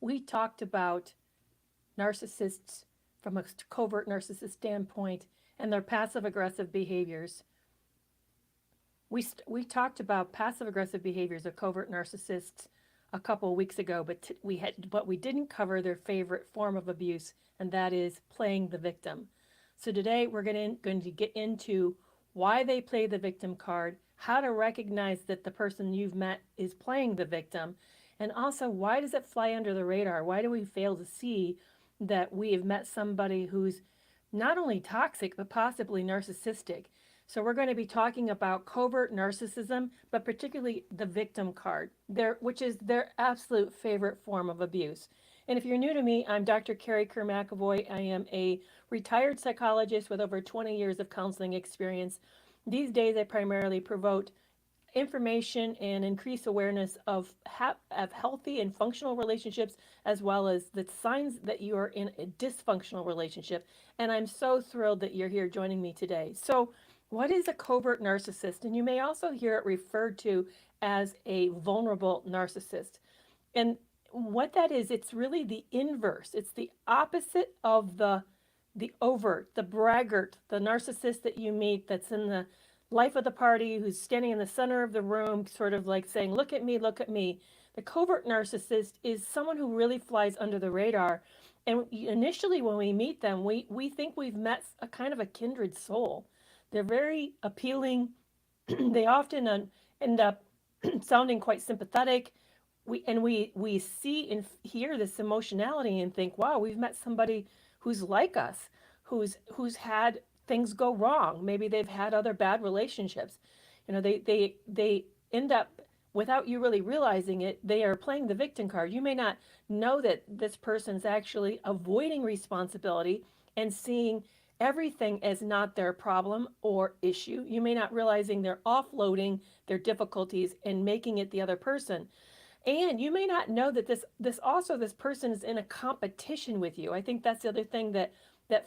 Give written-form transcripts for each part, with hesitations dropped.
we talked about narcissists from a covert narcissist standpoint and their passive aggressive behaviors. We talked about passive aggressive behaviors of covert narcissists a couple of weeks ago, but we didn't cover their favorite form of abuse, and that is playing the victim. So today we're going to get into why they play the victim card, how to recognize that the person you've met is playing the victim, and also why does it fly under the radar? Why do we fail to see that we have met somebody who's not only toxic but possibly narcissistic? So we're going to be talking about covert narcissism, but particularly the victim card, which is their absolute favorite form of abuse. And if you're new to me, I'm Dr. Kerry McAvoy. I am a retired psychologist with over 20 years of counseling experience. These days, I primarily promote information and increase awareness of healthy and functional relationships, as well as the signs that you are in a dysfunctional relationship. And I'm so thrilled that you're here joining me today. So what is a covert narcissist? And you may also hear it referred to as a vulnerable narcissist. And what that is, it's really the inverse. It's the opposite of the overt, the braggart, the narcissist that you meet that's in the life of the party, who's standing in the center of the room, sort of like saying, look at me, look at me. The covert narcissist is someone who really flies under the radar. And initially when we meet them, we think we've met a kind of a kindred soul. They're very appealing. They often end up sounding quite sympathetic. We see and hear this emotionality and think, wow, we've met somebody who's like us, who's had things go wrong. Maybe they've had other bad relationships. They end up, without you really realizing it, they are playing the victim card. You may not know that this person's actually avoiding responsibility and seeing everything as not their problem or issue. You may not realizing they're offloading their difficulties and making it the other person. And you may not know that this person is in a competition with you. I think that's the other thing that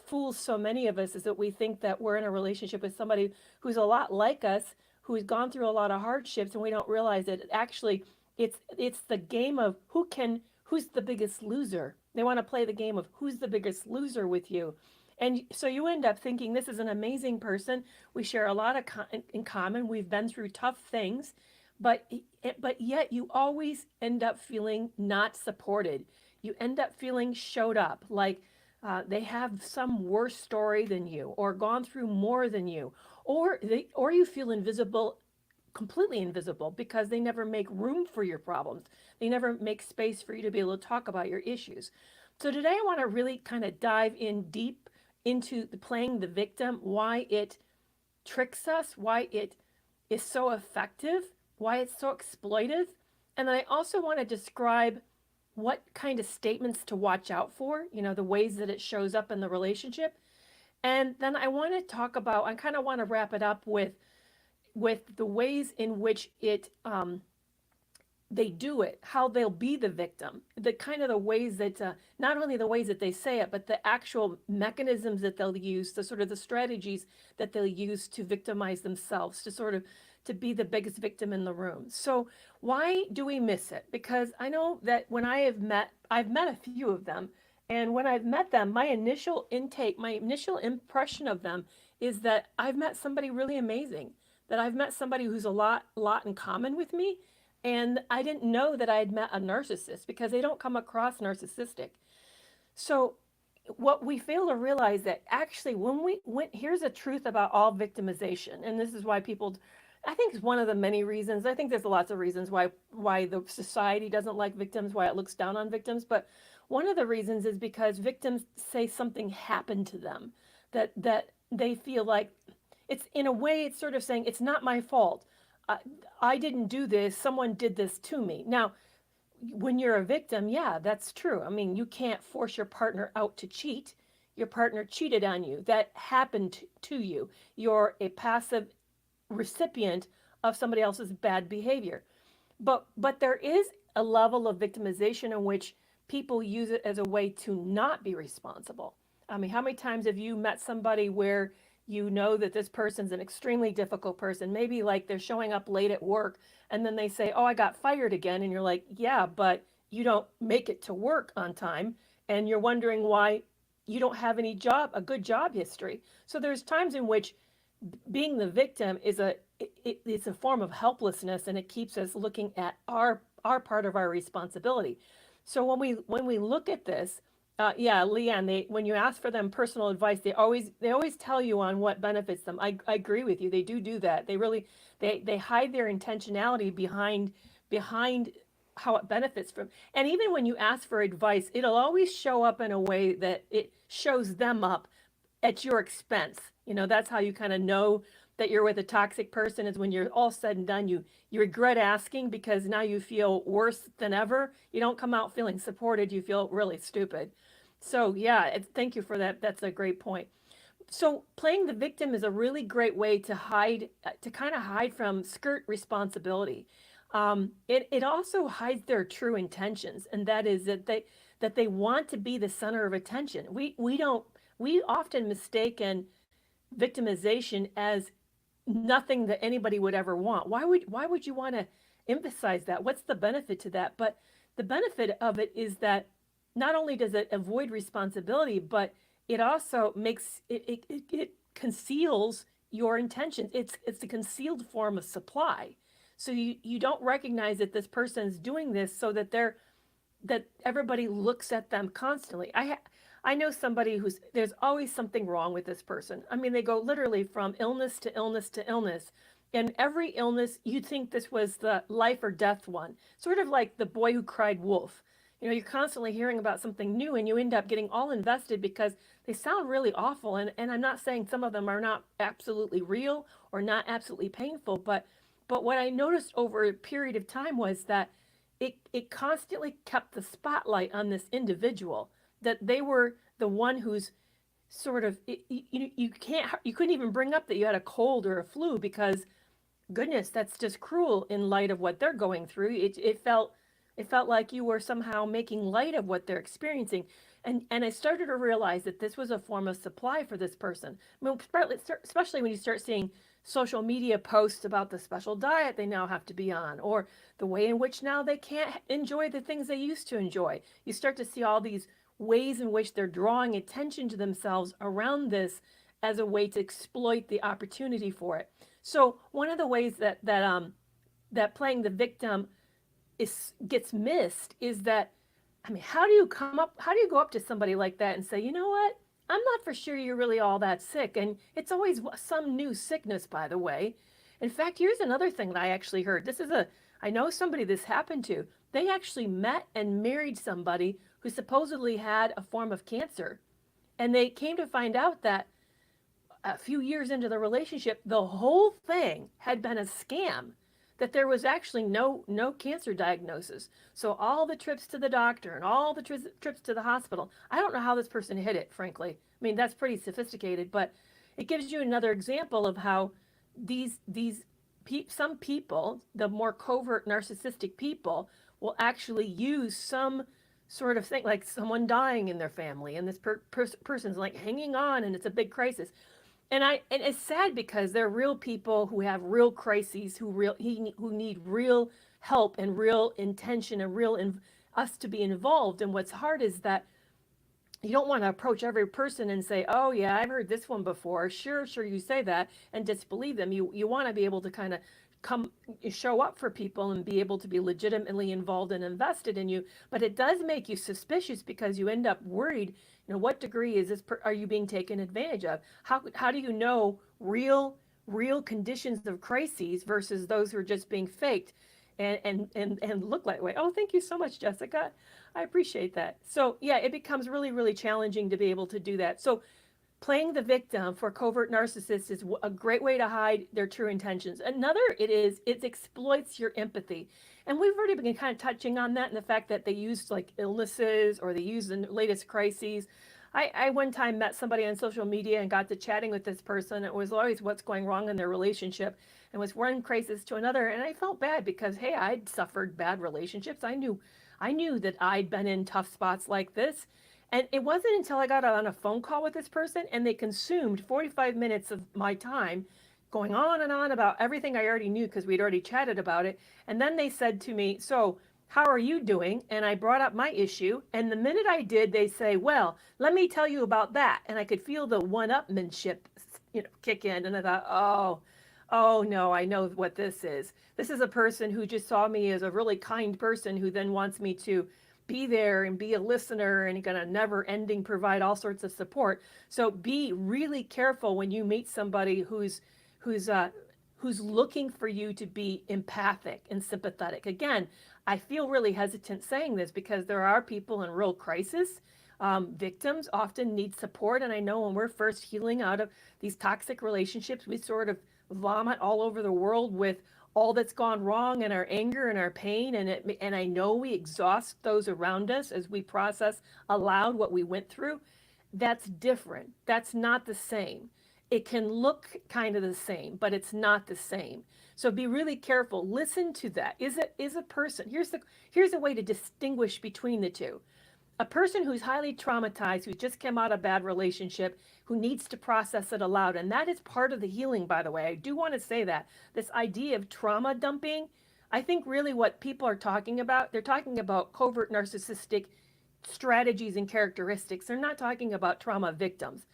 fools so many of us, is that we think that we're in a relationship with somebody who's a lot like us, who's gone through a lot of hardships, and we don't realize that actually it's the game of who's the biggest loser. They want to play the game of who's the biggest loser with you. And so you end up thinking this is an amazing person. We share a lot in common. We've been through tough things, but yet you always end up feeling not supported. You end up feeling showed up, like they have some worse story than you, or gone through more than you, or you feel invisible, completely invisible, because they never make room for your problems. They never make space for you to be able to talk about your issues. So today I want to really kind of dive in deep into playing the victim, why it tricks us, why it is so effective, why it's so exploitive. And then I also want to describe what kind of statements to watch out for, the ways that it shows up in the relationship. And then I want to talk about, I kind of want to wrap it up with the ways in which they do it, how they'll be the victim, the kind of the ways that, not only the ways that they say it, but the actual mechanisms that they'll use, the sort of the strategies that they'll use to victimize themselves, to be the biggest victim in the room. So why do we miss it? Because I know that when I've met a few of them, and when I've met them, my initial impression of them is that I've met somebody really amazing, that I've met somebody who's a lot in common with me. And I didn't know that I had met a narcissist, because they don't come across narcissistic. So what we fail to realize, that actually here's the truth about all victimization. And this is why I think it's one of the many reasons. I think there's lots of reasons why the society doesn't like victims, why it looks down on victims. But one of the reasons is because victims say something happened to them, that they feel like it's, in a way, it's sort of saying, it's not my fault. I didn't do this. Someone did this to me. Now, when you're a victim, yeah, that's true. I mean, you can't force your partner out to cheat. Your partner cheated on you. That happened to you. You're a passive recipient of somebody else's bad behavior. But there is a level of victimization in which people use it as a way to not be responsible. I mean, how many times have you met somebody where you know that this person's an extremely difficult person, maybe like they're showing up late at work, and then they say, oh, I got fired again. And you're like, yeah, but you don't make it to work on time, and you're wondering why you don't have a good job history. So there's times in which being the victim is it's a form of helplessness, and it keeps us looking at our part of our responsibility. So when we look at this, yeah, Leanne, when you ask for them personal advice, they always tell you on what benefits them. I agree with you. They do that. They really they hide their intentionality behind how it benefits from. And even when you ask for advice, it'll always show up in a way that it shows them up at your expense. That's how you kind of know that you're with a toxic person, is when you're all said and done, you regret asking because now you feel worse than ever. You don't come out feeling supported, you feel really stupid. So yeah, thank you for that. That's a great point. So playing the victim is a really great way to kind of hide from skirt responsibility. It also hides their true intentions, and that is that they want to be the center of attention. We often mistaken victimization as nothing that anybody would ever want. Why would you want to emphasize that? What's the benefit to that? But the benefit of it is that not only does it avoid responsibility, but it also makes it conceals your intentions. It's a concealed form of supply. So you don't recognize that this person's doing this so that everybody looks at them constantly. I know somebody there's always something wrong with this person. I mean, they go literally from illness to illness to illness. And every illness, you'd think this was the life or death one, sort of like the boy who cried wolf. You're constantly hearing about something new, and you end up getting all invested because they sound really awful. And I'm not saying some of them are not absolutely real or not absolutely painful, but what I noticed over a period of time was that it constantly kept the spotlight on this individual, that they were the one who's sort of, you couldn't even bring up that you had a cold or a flu because, goodness, that's just cruel in light of what they're going through. It felt like you were somehow making light of what they're experiencing. And I started to realize that this was a form of supply for this person. I mean, especially when you start seeing social media posts about the special diet they now have to be on, or the way in which now they can't enjoy the things they used to enjoy. You start to see all these ways in which they're drawing attention to themselves around this as a way to exploit the opportunity for it. So one of the ways that playing the victim gets missed is that, I mean, how do you go up to somebody like that and say, you know what? I'm not for sure you're really all that sick. And it's always some new sickness, by the way. In fact, here's another thing that I actually heard. I know somebody this happened to. They actually met and married somebody who supposedly had a form of cancer. And they came to find out that a few years into the relationship, the whole thing had been a scam, that there was actually no cancer diagnosis. So all the trips to the doctor and all the trips to the hospital, I don't know how this person hid it, frankly. I mean, that's pretty sophisticated, but it gives you another example of how some people, the more covert narcissistic people, will actually use some sort of thing, like someone dying in their family, and this person's like hanging on, and it's a big crisis. And it's sad because they're real people who have real crises, who need real help and real intention and us to be involved. And what's hard is that you don't want to approach every person and say, oh yeah, I've heard this one before. Sure, you say that, and disbelieve them. You want to be able to kind of show up for people and be able to be legitimately involved and invested in you. But it does make you suspicious because you end up worried, what degree is this, are you being taken advantage of? How do you know real conditions of crises versus those who are just being faked and look that way? Oh, thank you so much, Jessica. I appreciate that. So yeah, it becomes really, really challenging to be able to do that. So playing the victim for covert narcissists is a great way to hide their true intentions. Another, it exploits your empathy. And we've already been kind of touching on that, and the fact that they use like illnesses, or they use the latest crises. I one time met somebody on social media and got to chatting with this person. It was always what's going wrong in their relationship, and was one crisis to another. And I felt bad because, hey, I'd suffered bad relationships. I knew that I'd been in tough spots like this. And it wasn't until I got on a phone call with this person and they consumed 45 minutes of my time going on and on about everything I already knew because we'd already chatted about it. And then they said to me, so how are you doing? And I brought up my issue. And the minute I did, they say, well, let me tell you about that. And I could feel the one-upmanship, kick in. And I thought, oh no, I know what this is. This is a person who just saw me as a really kind person who then wants me to be there and be a listener and gonna never ending provide all sorts of support. So be really careful when you meet somebody who's looking for you to be empathic and sympathetic. Again, I feel really hesitant saying this because there are people in real crisis. Victims often need support. And I know when we're first healing out of these toxic relationships, we sort of vomit all over the world with all that's gone wrong and our anger and our pain. And I know we exhaust those around us as we process aloud what we went through. That's different. That's not the same. It can look kind of the same, but it's not the same. So be really careful. Listen to that. Is a person. Here's a way to distinguish between the two. A person who's highly traumatized, who just came out of a bad relationship, who needs to process it aloud. And that is part of the healing, by the way. I do want to say that. This idea of trauma dumping, I think really what people are talking about, they're talking about covert narcissistic strategies and characteristics. They're not talking about trauma victims.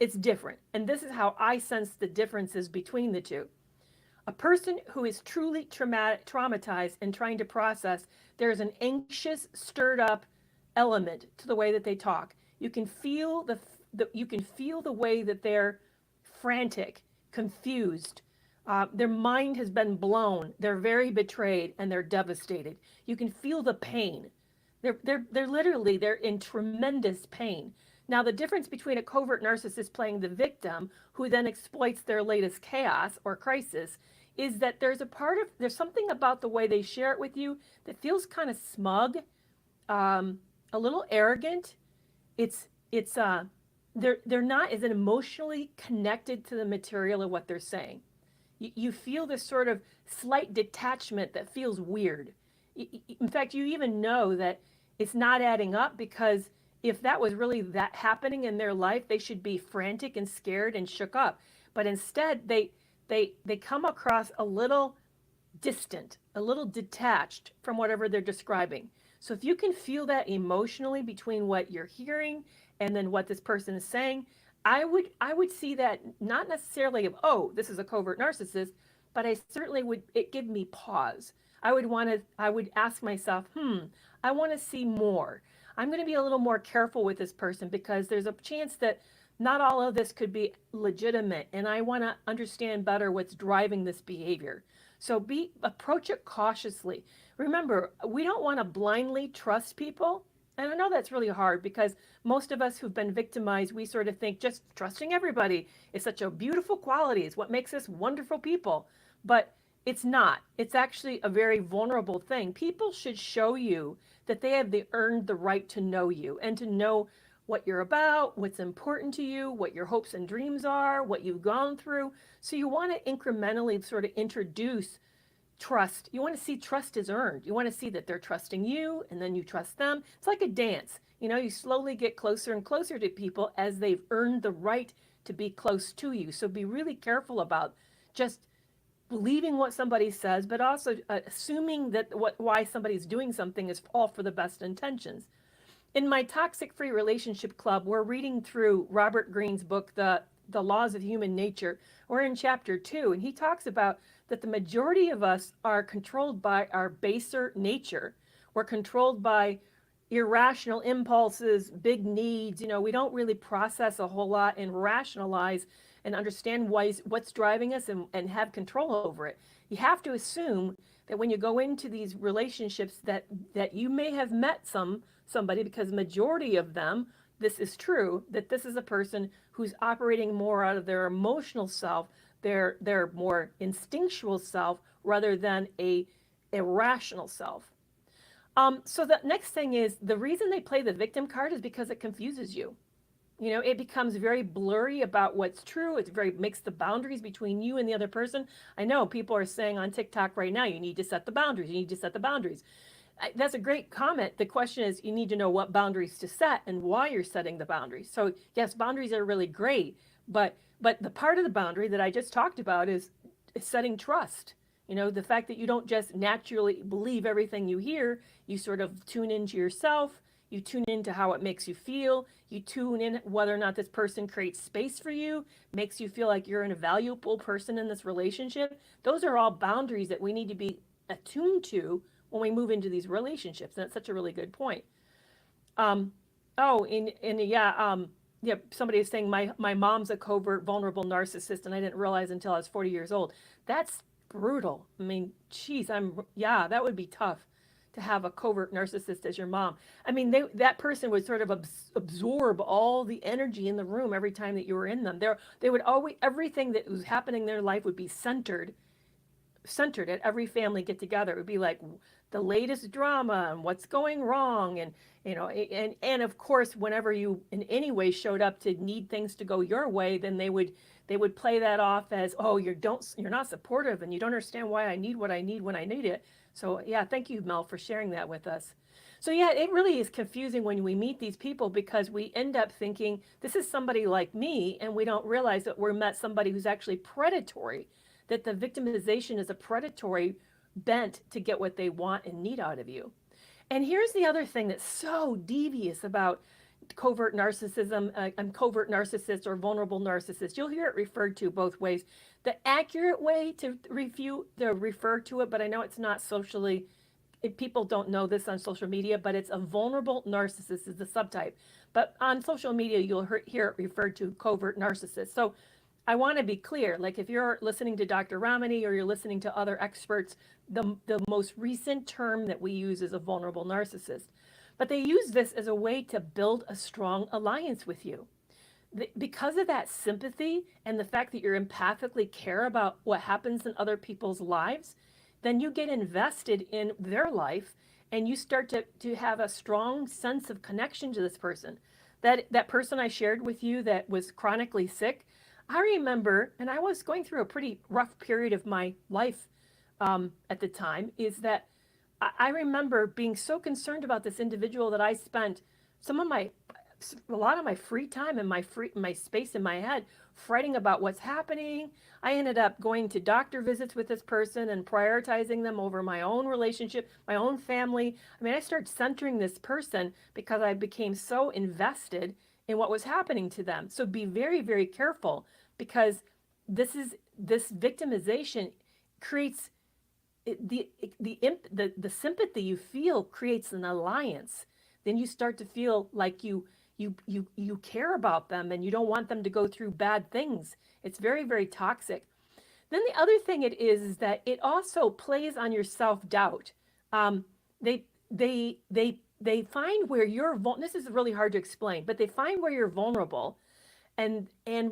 It's different. And this is how I sense the differences between the two. A person who is truly traumatized and trying to process, there's an anxious, stirred up element to the way that they talk. You can feel you can feel the way that they're frantic, confused. Their mind has been blown. They're very betrayed and they're devastated. You can feel the pain. They're in tremendous pain. Now, the difference between a covert narcissist playing the victim, who then exploits their latest chaos or crisis, is that there's something about the way they share it with you that feels kind of smug, a little arrogant. They're not as emotionally connected to the material of what they're saying. You feel this sort of slight detachment that feels weird. In fact, you even know that it's not adding up, because if that was really that happening in their life, they should be frantic and scared and shook up. But instead, they come across a little distant, a little detached from whatever they're describing. So if you can feel that emotionally between what you're hearing and then what this person is saying, I would see that not necessarily of, oh, this is a covert narcissist, but I certainly would, it give me pause. I would ask myself, I want to see more. I'm going to be a little more careful with this person because there's a chance that not all of this could be legitimate, and I want to understand better what's driving this behavior. So approach it cautiously. Remember, we don't want to blindly trust people. And I know that's really hard because most of us who've been victimized, we sort of think just trusting everybody is such a beautiful quality. It's what makes us wonderful people. But it's not. It's actually a very vulnerable thing. People should show you that they have earned the right to know you and to know what you're about, what's important to you, what your hopes and dreams are, what you've gone through. So you want to incrementally sort of introduce trust. You want to see trust is earned. You want to see that they're trusting you and then you trust them. It's like a dance. You slowly get closer and closer to people as they've earned the right to be close to you. So be really careful about just believing what somebody says, but also assuming that why somebody's doing something is all for the best intentions. In my Toxic Free Relationship Club, we're reading through Robert Greene's book, The Laws of Human Nature. We're in chapter 2, and he talks about that the majority of us are controlled by our baser nature. We're controlled by irrational impulses, big needs. We don't really process a whole lot and rationalize and understand what's driving us and have control over it. You have to assume that when you go into these relationships that you may have met somebody, because majority of them, this is true, that this is a person who's operating more out of their emotional self, their more instinctual self, rather than a irrational self. So the next thing is, the reason they play the victim card is because it confuses you. It becomes very blurry about what's true. It makes the boundaries between you and the other person. I know people are saying on TikTok right now, you need to set the boundaries. You need to set the boundaries. That's a great comment. The question is, you need to know what boundaries to set and why you're setting the boundaries. So yes, boundaries are really great, but the part of the boundary that I just talked about is setting trust. You know, the fact that you don't just naturally believe everything you hear, you sort of tune into yourself, you tune into how it makes you feel, you tune in whether or not this person creates space for you, makes you feel like you're an valuable person in this relationship. Those are all boundaries that we need to be attuned to when we move into these relationships. And that's such a really good point. Um, oh, yeah, somebody is saying my mom's a covert, vulnerable narcissist, and I didn't realize until I was 40 years old. That's brutal. I mean, geez, yeah, that would be tough to have a covert narcissist as your mom. I mean, that person would sort of absorb all the energy in the room every time that you were in them. They would always, everything that was happening in their life would be centered at every family get together. It would be like the latest drama and what's going wrong, and and of course, whenever you in any way showed up to need things to go your way, then they would play that off as, oh, you're not supportive and you don't understand why I need what I need when I need it. So yeah, thank you, Mel, for sharing that with us. So yeah, it really is confusing when we meet these people, because we end up thinking this is somebody like me, and we don't realize that we're met somebody who's actually predatory, that the victimization is a predatory bent to get what they want and need out of you. And here's the other thing that's so devious about covert narcissism, covert narcissist or vulnerable narcissist. You'll hear it referred to both ways. The accurate way to refer to it, but I know it's not socially, people don't know this on social media, but it's a vulnerable narcissist is the subtype. But on social media, you'll hear it referred to covert narcissist. So I want to be clear, like if you're listening to Dr. Ramani or you're listening to other experts, the most recent term that we use is a vulnerable narcissist. But they use this as a way to build a strong alliance with you. Because of that sympathy and the fact that you empathically care about what happens in other people's lives, then you get invested in their life and you start to have a strong sense of connection to this person. That person I shared with you that was chronically sick, I remember, and I was going through a pretty rough period of my life at the time, is that I remember being so concerned about this individual that I spent a lot of my free time and my space in my head fretting about what's happening. I ended up going to doctor visits with this person and prioritizing them over my own relationship, my own family. I mean, I started centering this person because I became so invested in what was happening to them. So be very, very careful, because this victimization creates the sympathy you feel creates an alliance. Then you start to feel like you care about them and you don't want them to go through bad things. It's very, very toxic. Then the other thing it is that it also plays on your self-doubt. They find where you're this is really hard to explain, but they find where you're vulnerable, and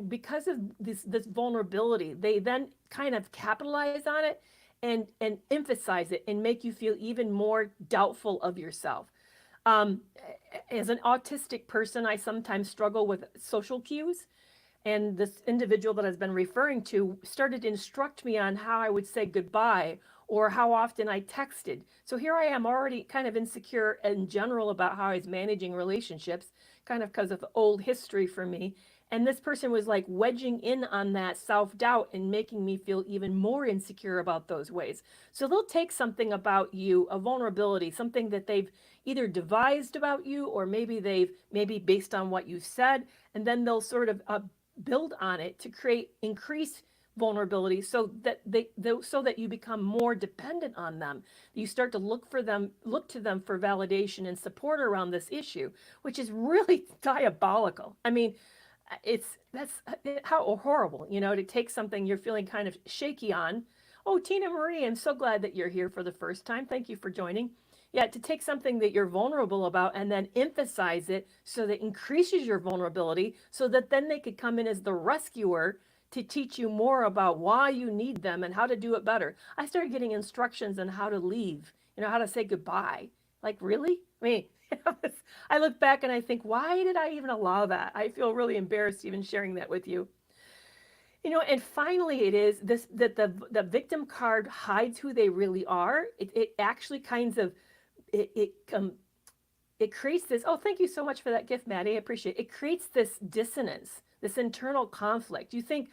because of this vulnerability, they then kind of capitalize on it and emphasize it and make you feel even more doubtful of yourself. As an autistic person, I sometimes struggle with social cues. And this individual that I've been referring to started to instruct me on how I would say goodbye or how often I texted. So here I am already kind of insecure in general about how I was managing relationships, kind of because of old history for me. And this person was like wedging in on that self-doubt and making me feel even more insecure about those ways. So they'll take something about you, a vulnerability, something that they've either devised about you, or maybe based on what you said, and then they'll sort of build on it to increase vulnerability, so that you become more dependent on them. You start to look to them for validation and support around this issue, which is really diabolical. I mean, that's how horrible, to take something you're feeling kind of shaky on. Oh, Tina Marie, I'm so glad that you're here for the first time. Thank you for joining. Yeah, to take something that you're vulnerable about and then emphasize it so that it increases your vulnerability, so that then they could come in as the rescuer to teach you more about why you need them and how to do it better. I started getting instructions on how to leave, how to say goodbye. Like, really? I mean, I look back and I think, why did I even allow that? I feel really embarrassed even sharing that with you. And finally, it is this, that the victim card hides who they really are. It actually kinds of, it creates this, oh, thank you so much for that gift, Maddie, I appreciate it. It creates this dissonance, this internal conflict. You think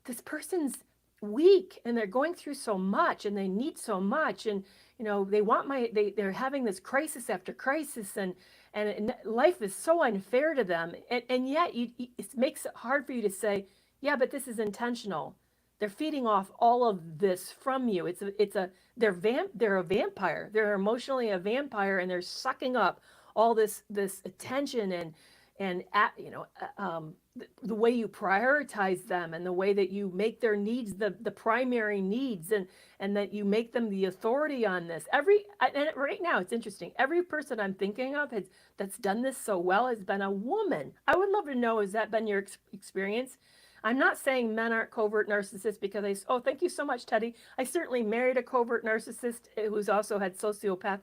this person's weak and they're going through so much and they need so much, and they want they're having this crisis after crisis, and life is so unfair to them, and yet it makes it hard for you to say, yeah, but this is intentional. They're feeding off all of this from you. They're a vampire. They're emotionally a vampire, and they're sucking up all this attention, and the way you prioritize them, and the way that you make their needs the primary needs, and that you make them the authority on this. And right now it's interesting. Every person I'm thinking of that's done this so well has been a woman. I would love to know, has that been your experience? I'm not saying men aren't covert narcissists, because thank you so much, Teddy. I certainly married a covert narcissist who's also had sociopathic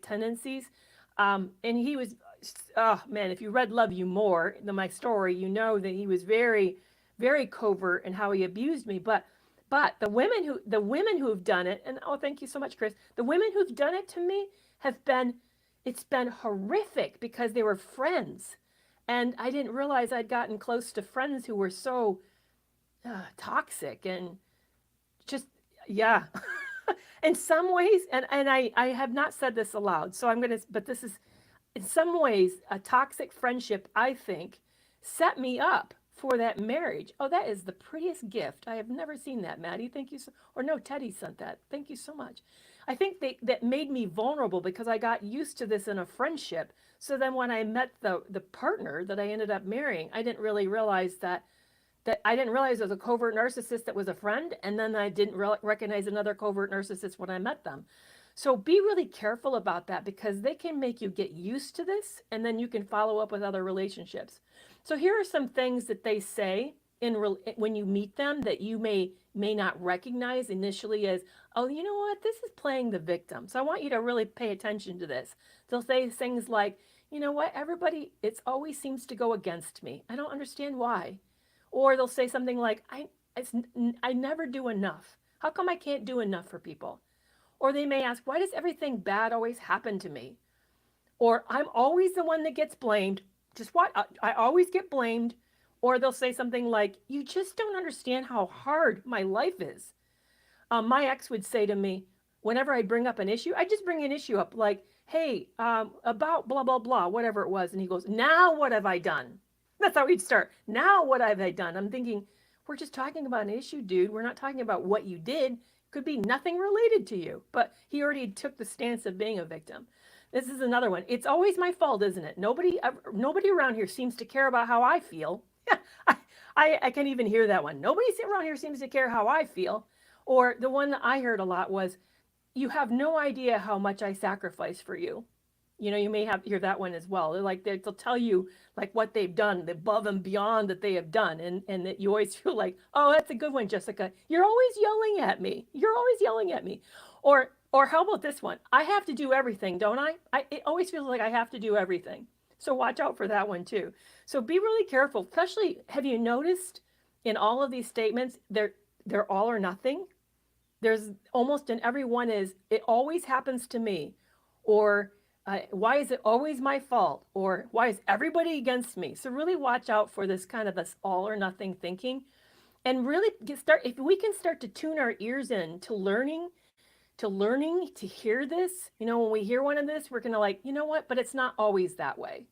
tendencies. And he was, oh man, if you read Love You More, my story, you know that he was very, very covert in how he abused me. But the women who've done it, and thank you so much, Chris. The women who've done it to me it's been horrific, because they were friends. And I didn't realize I'd gotten close to friends who were so toxic, and just, yeah. In some ways, and I have not said this aloud, so but this is, in some ways, a toxic friendship, I think, set me up for that marriage. Oh, that is the prettiest gift. I have never seen that, Maddie. Thank you. Or no, Teddy sent that. Thank you so much. I think that made me vulnerable, because I got used to this in a friendship. So then when I met the partner that I ended up marrying, I didn't really realize that I didn't realize there was a covert narcissist that was a friend, and then I didn't recognize another covert narcissist when I met them. So be really careful about that, because they can make you get used to this, and then you can follow up with other relationships. So here are some things that they say when you meet them that you may not recognize initially as, oh, you know what, this is playing the victim. So I want you to really pay attention to this. They'll say things like, you know what, everybody, it always seems to go against me. I don't understand why. Or they'll say something like, I never do enough. How come I can't do enough for people? Or they may ask, why does everything bad always happen to me? Or I'm always the one that gets blamed. Just what? I always get blamed. Or they'll say something like, you just don't understand how hard my life is. My ex would say to me, whenever I bring up an issue, I just bring an issue up like, hey, about blah, blah, blah, whatever it was. And he goes, now what have I done? That's how he'd start. Now what have I done? I'm thinking, we're just talking about an issue, dude. We're not talking about what you did. Could be nothing related to you. But he already took the stance of being a victim. This is another one. It's always my fault, isn't it? Nobody around here seems to care about how I feel. I can even hear that one. Nobody around here seems to care how I feel. Or the one that I heard a lot was, you have no idea how much I sacrifice for you. You may hear that one as well. They'll tell you like what they've done, the above and beyond that they have done, and that you always feel like, oh, that's a good one, Jessica. You're always yelling at me. You're always yelling at me. Or how about this one? I have to do everything, don't I? It always feels like I have to do everything. So watch out for that one too. So be really careful. Especially, have you noticed in all of these statements, they're all or nothing? There's almost in every one is, it always happens to me, or why is it always my fault? Or why is everybody against me? So really watch out for this kind of this all or nothing thinking, and really if we can start to tune our ears in to learning to hear this, when we hear one of this, we're going to like, you know what, but it's not always that way.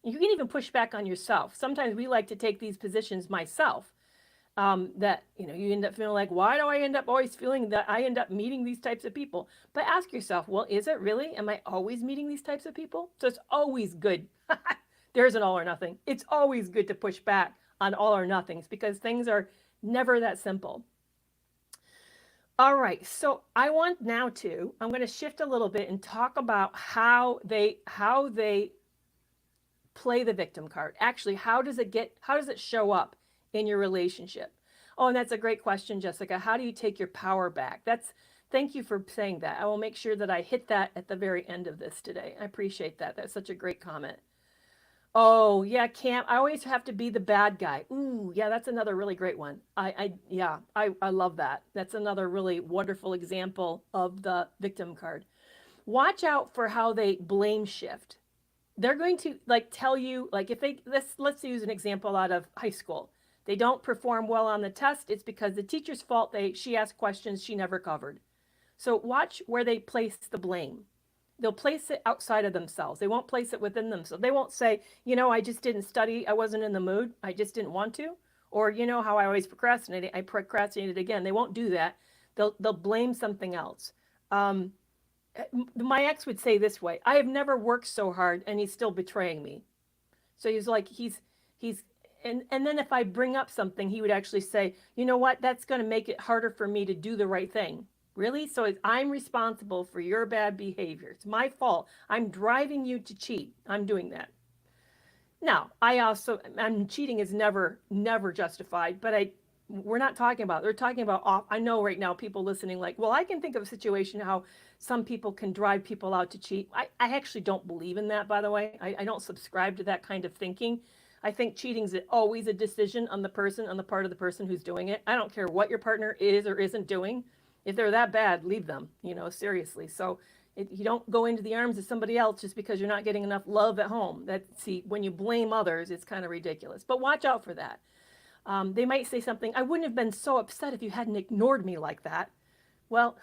You can even push back on yourself. Sometimes we like to take these positions myself, that, you end up feeling like, why do I end up always feeling that I end up meeting these types of people? But ask yourself, well, is it really? Am I always meeting these types of people? So it's always good. There's an all or nothing. It's always good to push back on all or nothings, because things are never that simple. All right, so I'm going to shift a little bit and talk about how they play the victim card. Actually, how does it show up in your relationship? Oh, and that's a great question, Jessica. How do you take your power back? Thank you for saying that. I will make sure that I hit that at the very end of this today. I appreciate that. That's such a great comment. Oh, yeah, Cam, I always have to be the bad guy. Ooh, yeah, that's another really great one. I love that. That's another really wonderful example of the victim card. Watch out for how they blame shift. They're going to tell you, if let's use an example out of high school. They don't perform well on the test. It's because the teacher's fault. She asked questions she never covered. So watch where they place the blame. They'll place it outside of themselves. They won't place it within themselves. They won't say, I just didn't study. I wasn't in the mood. I just didn't want to. Or, how I always procrastinate. I procrastinated again. They won't do that. They'll blame something else. My ex would say this way: I have never worked so hard and he's still betraying me. So he's like, and then if I bring up something, he would actually say, you know what, that's going to make it harder for me to do the right thing. Really? So I'm responsible for your bad behavior. It's my fault. I'm driving you to cheat. I'm doing that. Now, cheating is never justified, but we're not talking about, they're talking about I know right now people listening like, well, I can think of a situation how some people can drive people out to cheat. I actually don't believe in that, by the way. I don't subscribe to that kind of thinking. I think cheating is always a decision on the part of the person who's doing it. I don't care what your partner is or isn't doing. If they're that bad, leave them, seriously. So you don't go into the arms of somebody else just because you're not getting enough love at home. When you blame others, it's kind of ridiculous. But watch out for that. They might say something, I wouldn't have been so upset if you hadn't ignored me like that. Well,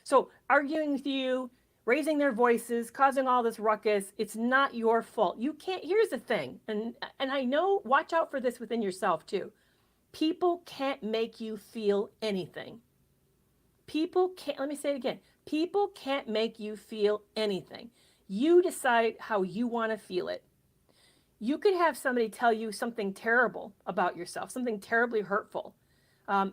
so arguing with you, raising their voices, causing all this ruckus, it's not your fault. Here's the thing, and I know, watch out for this within yourself too. People can't make you feel anything. Let me say it again. People can't make you feel anything. You decide how you want to feel it. You could have somebody tell you something terrible about yourself, something terribly hurtful.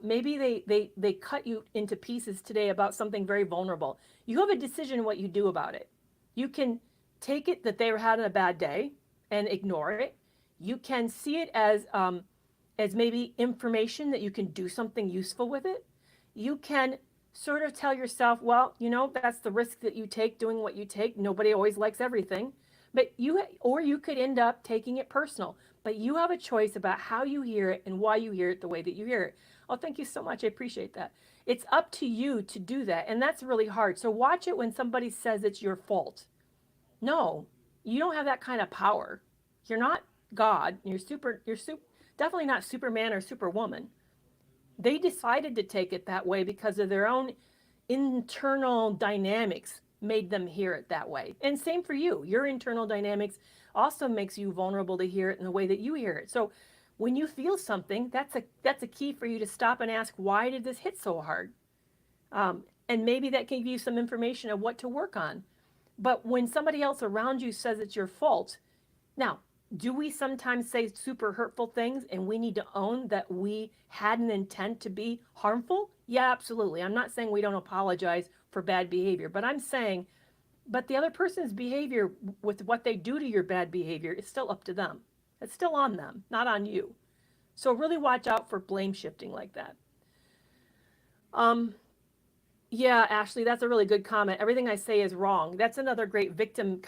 Maybe they cut you into pieces today about something very vulnerable. You have a decision what you do about it. You can take it that they were having a bad day and ignore it. You can see it as maybe information that you can do something useful with it. You can sort of tell yourself, well, that's the risk that you take doing what you take. Nobody always likes everything. But you could end up taking it personal. But you have a choice about how you hear it and why you hear it the way that you hear it. Oh, thank you so much. I appreciate that. It's up to you to do that. And that's really hard. So watch it when somebody says it's your fault. No, you don't have that kind of power. You're not God. You're definitely not Superman or Superwoman. They decided to take it that way because of their own internal dynamics made them hear it that way. And same for you. Your internal dynamics also makes you vulnerable to hear it in the way that you hear it. So when you feel something, that's a key for you to stop and ask, why did this hit so hard? And maybe that can give you some information of what to work on. But when somebody else around you says it's your fault, now, do we sometimes say super hurtful things and we need to own that we had an intent to be harmful? Yeah, absolutely. I'm not saying we don't apologize for bad behavior, but I'm saying, but the other person's behavior with what they do to your bad behavior is still up to them. It's still on them, not on you. So really watch out for blame shifting like that. Yeah, Ashley, that's a really good comment. Everything I say is wrong. That's another great victim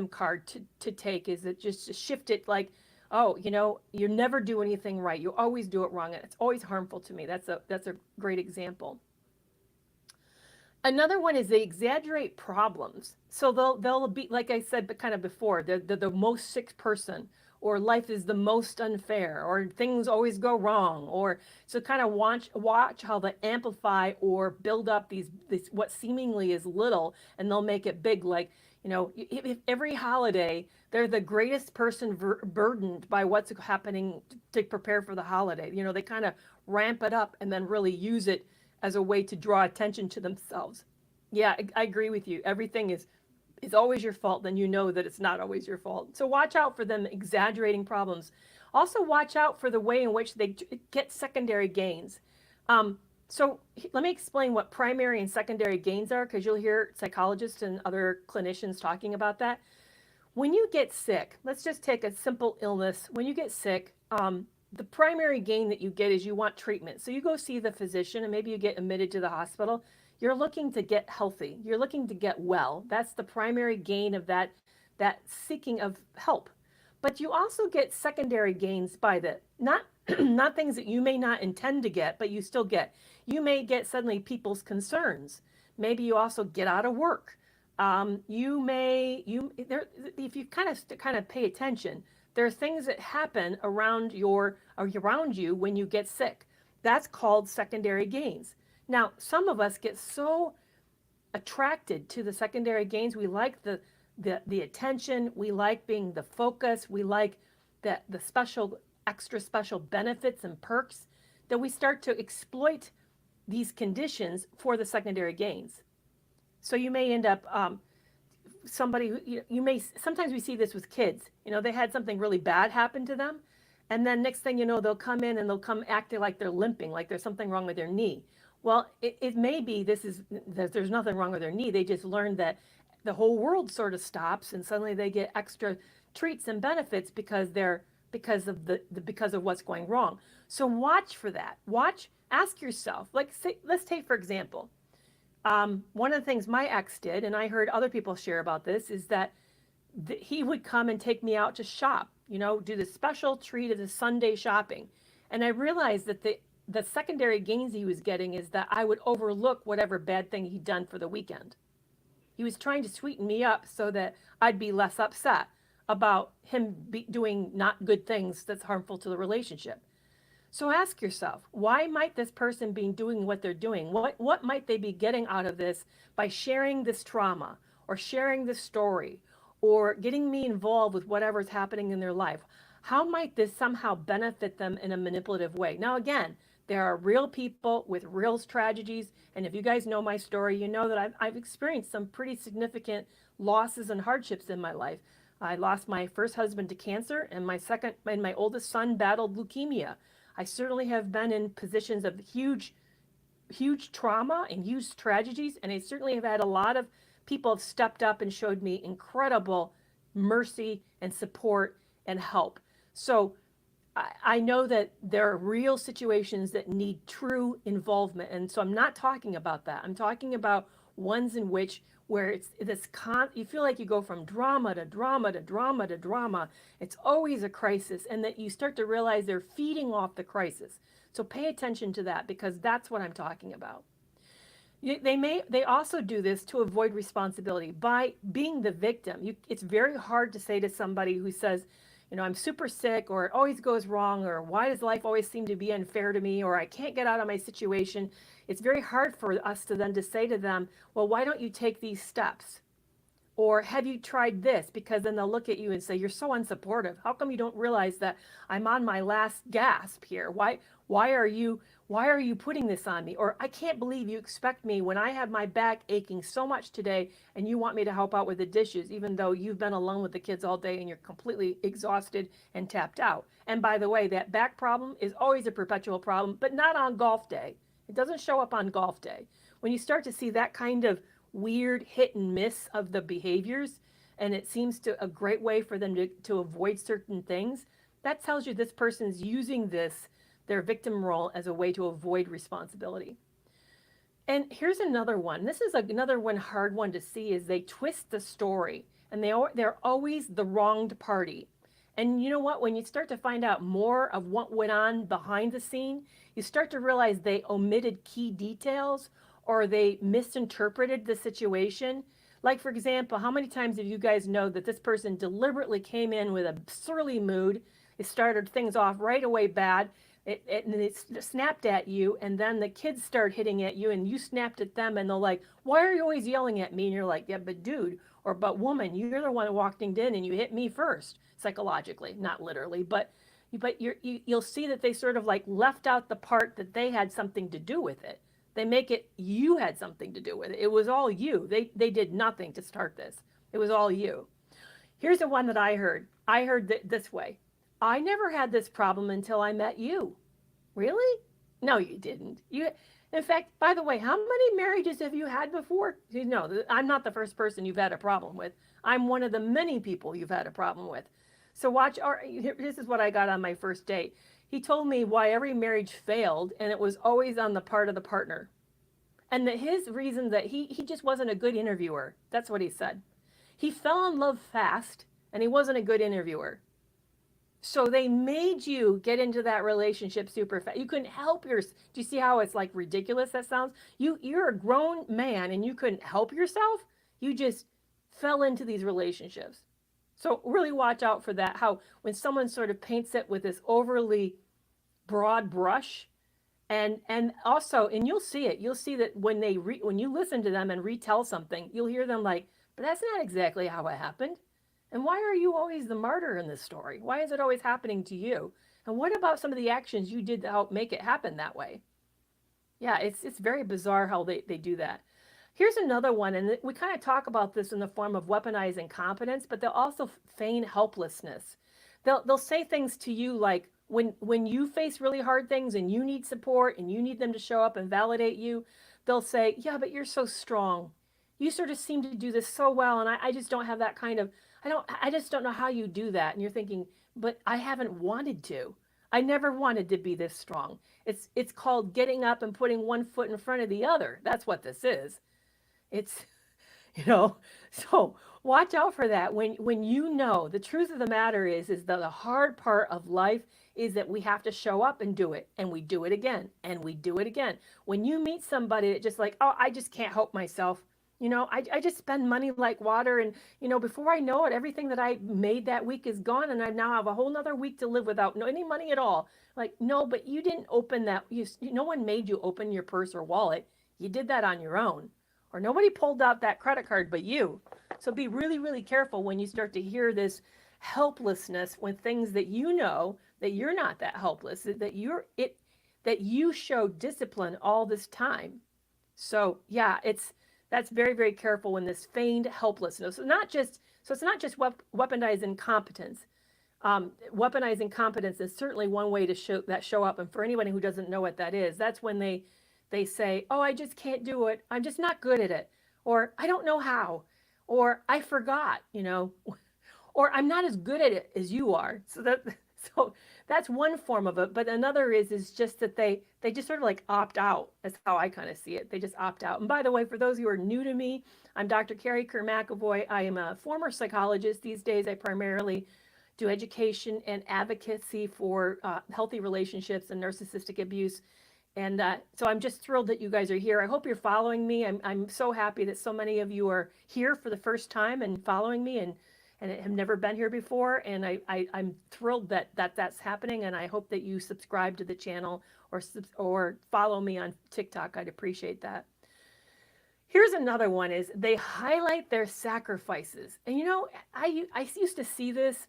card to take, is that just to shift it like, oh, you never do anything right. You always do it wrong. And it's always harmful to me. That's a great example. Another one is they exaggerate problems. So they'll be, like I said, but kind of before, they're the most sick person, or life is the most unfair, or things always go wrong, or so kind of watch how they amplify or build up these what seemingly is little, and they'll make it big. Like, if every holiday they're the greatest person burdened by what's happening to prepare for the holiday. They kind of ramp it up and then really use it as a way to draw attention to themselves. Yeah, I agree with you. Everything is always your fault, then you know that it's not always your fault. So watch out for them exaggerating problems. Also watch out for the way in which they get secondary gains. So let me explain what primary and secondary gains are, because you'll hear psychologists and other clinicians talking about that. When you get sick, let's just take a simple illness. When you get sick, the primary gain that you get is you want treatment. So you go see the physician and maybe you get admitted to the hospital. You're looking to get healthy. You're looking to get well. That's the primary gain of that seeking of help. But you also get secondary gains by that. Not things that you may not intend to get, but you still get. You may get suddenly people's concerns. Maybe you also get out of work. If you kind of pay attention, There are things that happen around you when you get sick. That's called secondary gains. Now, some of us get so attracted to the secondary gains. We like the attention. We like being the focus. We like the special, extra special benefits and perks that we start to exploit these conditions for the secondary gains. So you may end up somebody who you may sometimes we see this with kids. They had something really bad happen to them, and then next thing you know, they'll come in and they'll come acting like they're limping, like there's something wrong with their knee. Well, it may be that there's nothing wrong with their knee. They just learned that the whole world sort of stops, and suddenly they get extra treats and benefits because of what's going wrong. So watch for that. Ask yourself. Let's take for example. One of the things my ex did, and I heard other people share about this, is that he would come and take me out to shop, do the special treat of the Sunday shopping. And I realized that the secondary gains he was getting is that I would overlook whatever bad thing he'd done for the weekend. He was trying to sweeten me up so that I'd be less upset about him doing not good things that's harmful to the relationship. So ask yourself, why might this person be doing what they're doing? What might they be getting out of this by sharing this trauma or sharing this story or getting me involved with whatever's happening in their life? How might this somehow benefit them in a manipulative way? Now, again, there are real people with real tragedies. And if you guys know my story, you know that I've experienced some pretty significant losses and hardships in my life. I lost my first husband to cancer, and my oldest son battled leukemia. I certainly have been in positions of huge trauma and huge tragedies, and I certainly have had a lot of people have stepped up and showed me incredible mercy and support and help. So I know that there are real situations that need true involvement, and so I'm not talking about that. I'm talking about ones in which where it's you feel like you go from drama to drama to drama to drama. It's always a crisis, and that you start to realize they're feeding off the crisis. So pay attention to that, because that's what I'm talking about. They also do this to avoid responsibility by being the victim. It's very hard to say to somebody who says, I'm super sick, or it always goes wrong, or why does life always seem to be unfair to me, or I can't get out of my situation. It's very hard for us to then to say to them, well, why don't you take these steps? Or have you tried this? Because then they'll look at you and say, you're so unsupportive. How come you don't realize that I'm on my last gasp here? Why are you putting this on me? Or I can't believe you expect me when I have my back aching so much today and you want me to help out with the dishes, even though you've been alone with the kids all day and you're completely exhausted and tapped out. And by the way, that back problem is always a perpetual problem, but not on golf day. It doesn't show up on golf day. When you start to see that kind of weird hit and miss of the behaviors, and it seems to a great way for them to avoid certain things, that tells you this person's using their victim role as a way to avoid responsibility. And here's another one. This is another one hard one to see, is they twist the story, and they're always the wronged party. And you know what? When you start to find out more of what went on behind the scene, you start to realize they omitted key details, or they misinterpreted the situation. Like, for example, how many times have you guys know that this person deliberately came in with a surly mood? It started things off right away bad. It snapped at you, and then the kids start hitting at you, and you snapped at them, and they're like, why are you always yelling at me? And you're like, yeah, but dude, or but woman, you're the one who walked in and you hit me first, psychologically, not literally, but you'll see that they sort of like left out the part that they had something to do with it. They make it you had something to do with it. It was all you. They did nothing to start this. It was all you. Here's the one that I heard. I heard this way. I never had this problem until I met you. Really? No, you didn't. In fact, by the way, how many marriages have you had before? No, I'm not the first person you've had a problem with. I'm one of the many people you've had a problem with. So watch, this is what I got on my first date. He told me why every marriage failed, and it was always on the part of the partner. And that his reason that he just wasn't a good interviewer. That's what he said. He fell in love fast, and he wasn't a good interviewer. So they made you get into that relationship super fast. You couldn't help do you see how it's like ridiculous that sounds? You're a grown man and you couldn't help yourself. You just fell into these relationships. So really watch out for that. How when someone sort of paints it with this overly broad brush, and also, and you'll see it. You'll see that when when you listen to them and retell something, you'll hear them like, "But that's not exactly how it happened." And why are you always the martyr in this story? Why is it always happening to you? And what about some of the actions you did to help make it happen that way? Yeah, it's very bizarre how they do that. Here's another one, and we kind of talk about this in the form of weaponized incompetence, but they'll also feign helplessness. They'll say things to you like when you face really hard things and you need support and you need them to show up and validate you, they'll say, "Yeah, but you're so strong. You sort of seem to do this so well, and I just don't have that kind of I just don't know how you do that." And you're thinking, "But I haven't wanted to. I never wanted to be this strong." It's called getting up and putting one foot in front of the other. That's what this is. It's, you know, so watch out for that. When you know the truth of the matter is that the hard part of life is that we have to show up and do it, and we do it again, and we do it again. When you meet somebody that just like, "Oh, I just can't help myself. I just spend money like water, and before I know it, everything that I made that week is gone, and I now have a whole nother week to live without any money at all." Like, no, but you didn't open that. No one made you open your purse or wallet. You did that on your own. Or nobody pulled out that credit card but you. So be really, really careful when you start to hear this helplessness when things that that you're not that helpless, that you show discipline all this time. So yeah, that's very, very careful when this feigned helplessness. It's not just weaponized incompetence. Weaponized incompetence is certainly one way to show up. And for anybody who doesn't know what that is, that's when they say, "Oh, I just can't do it. I'm just not good at it." Or "I don't know how." Or "I forgot," or "I'm not as good at it as you are." So that's one form of it. But another is just that they just sort of like opt out. That's how I kind of see it. They just opt out. And by the way, for those who are new to me, I'm Dr. Kerry McAvoy. I am a former psychologist. These days, I primarily do education and advocacy for healthy relationships and narcissistic abuse. And so I'm just thrilled that you guys are here. I hope you're following me. I'm so happy that so many of you are here for the first time and following me and have never been here before. And I'm thrilled that that's happening. And I hope that you subscribe to the channel or follow me on TikTok. I'd appreciate that. Here's another one is they highlight their sacrifices. And I used to see this,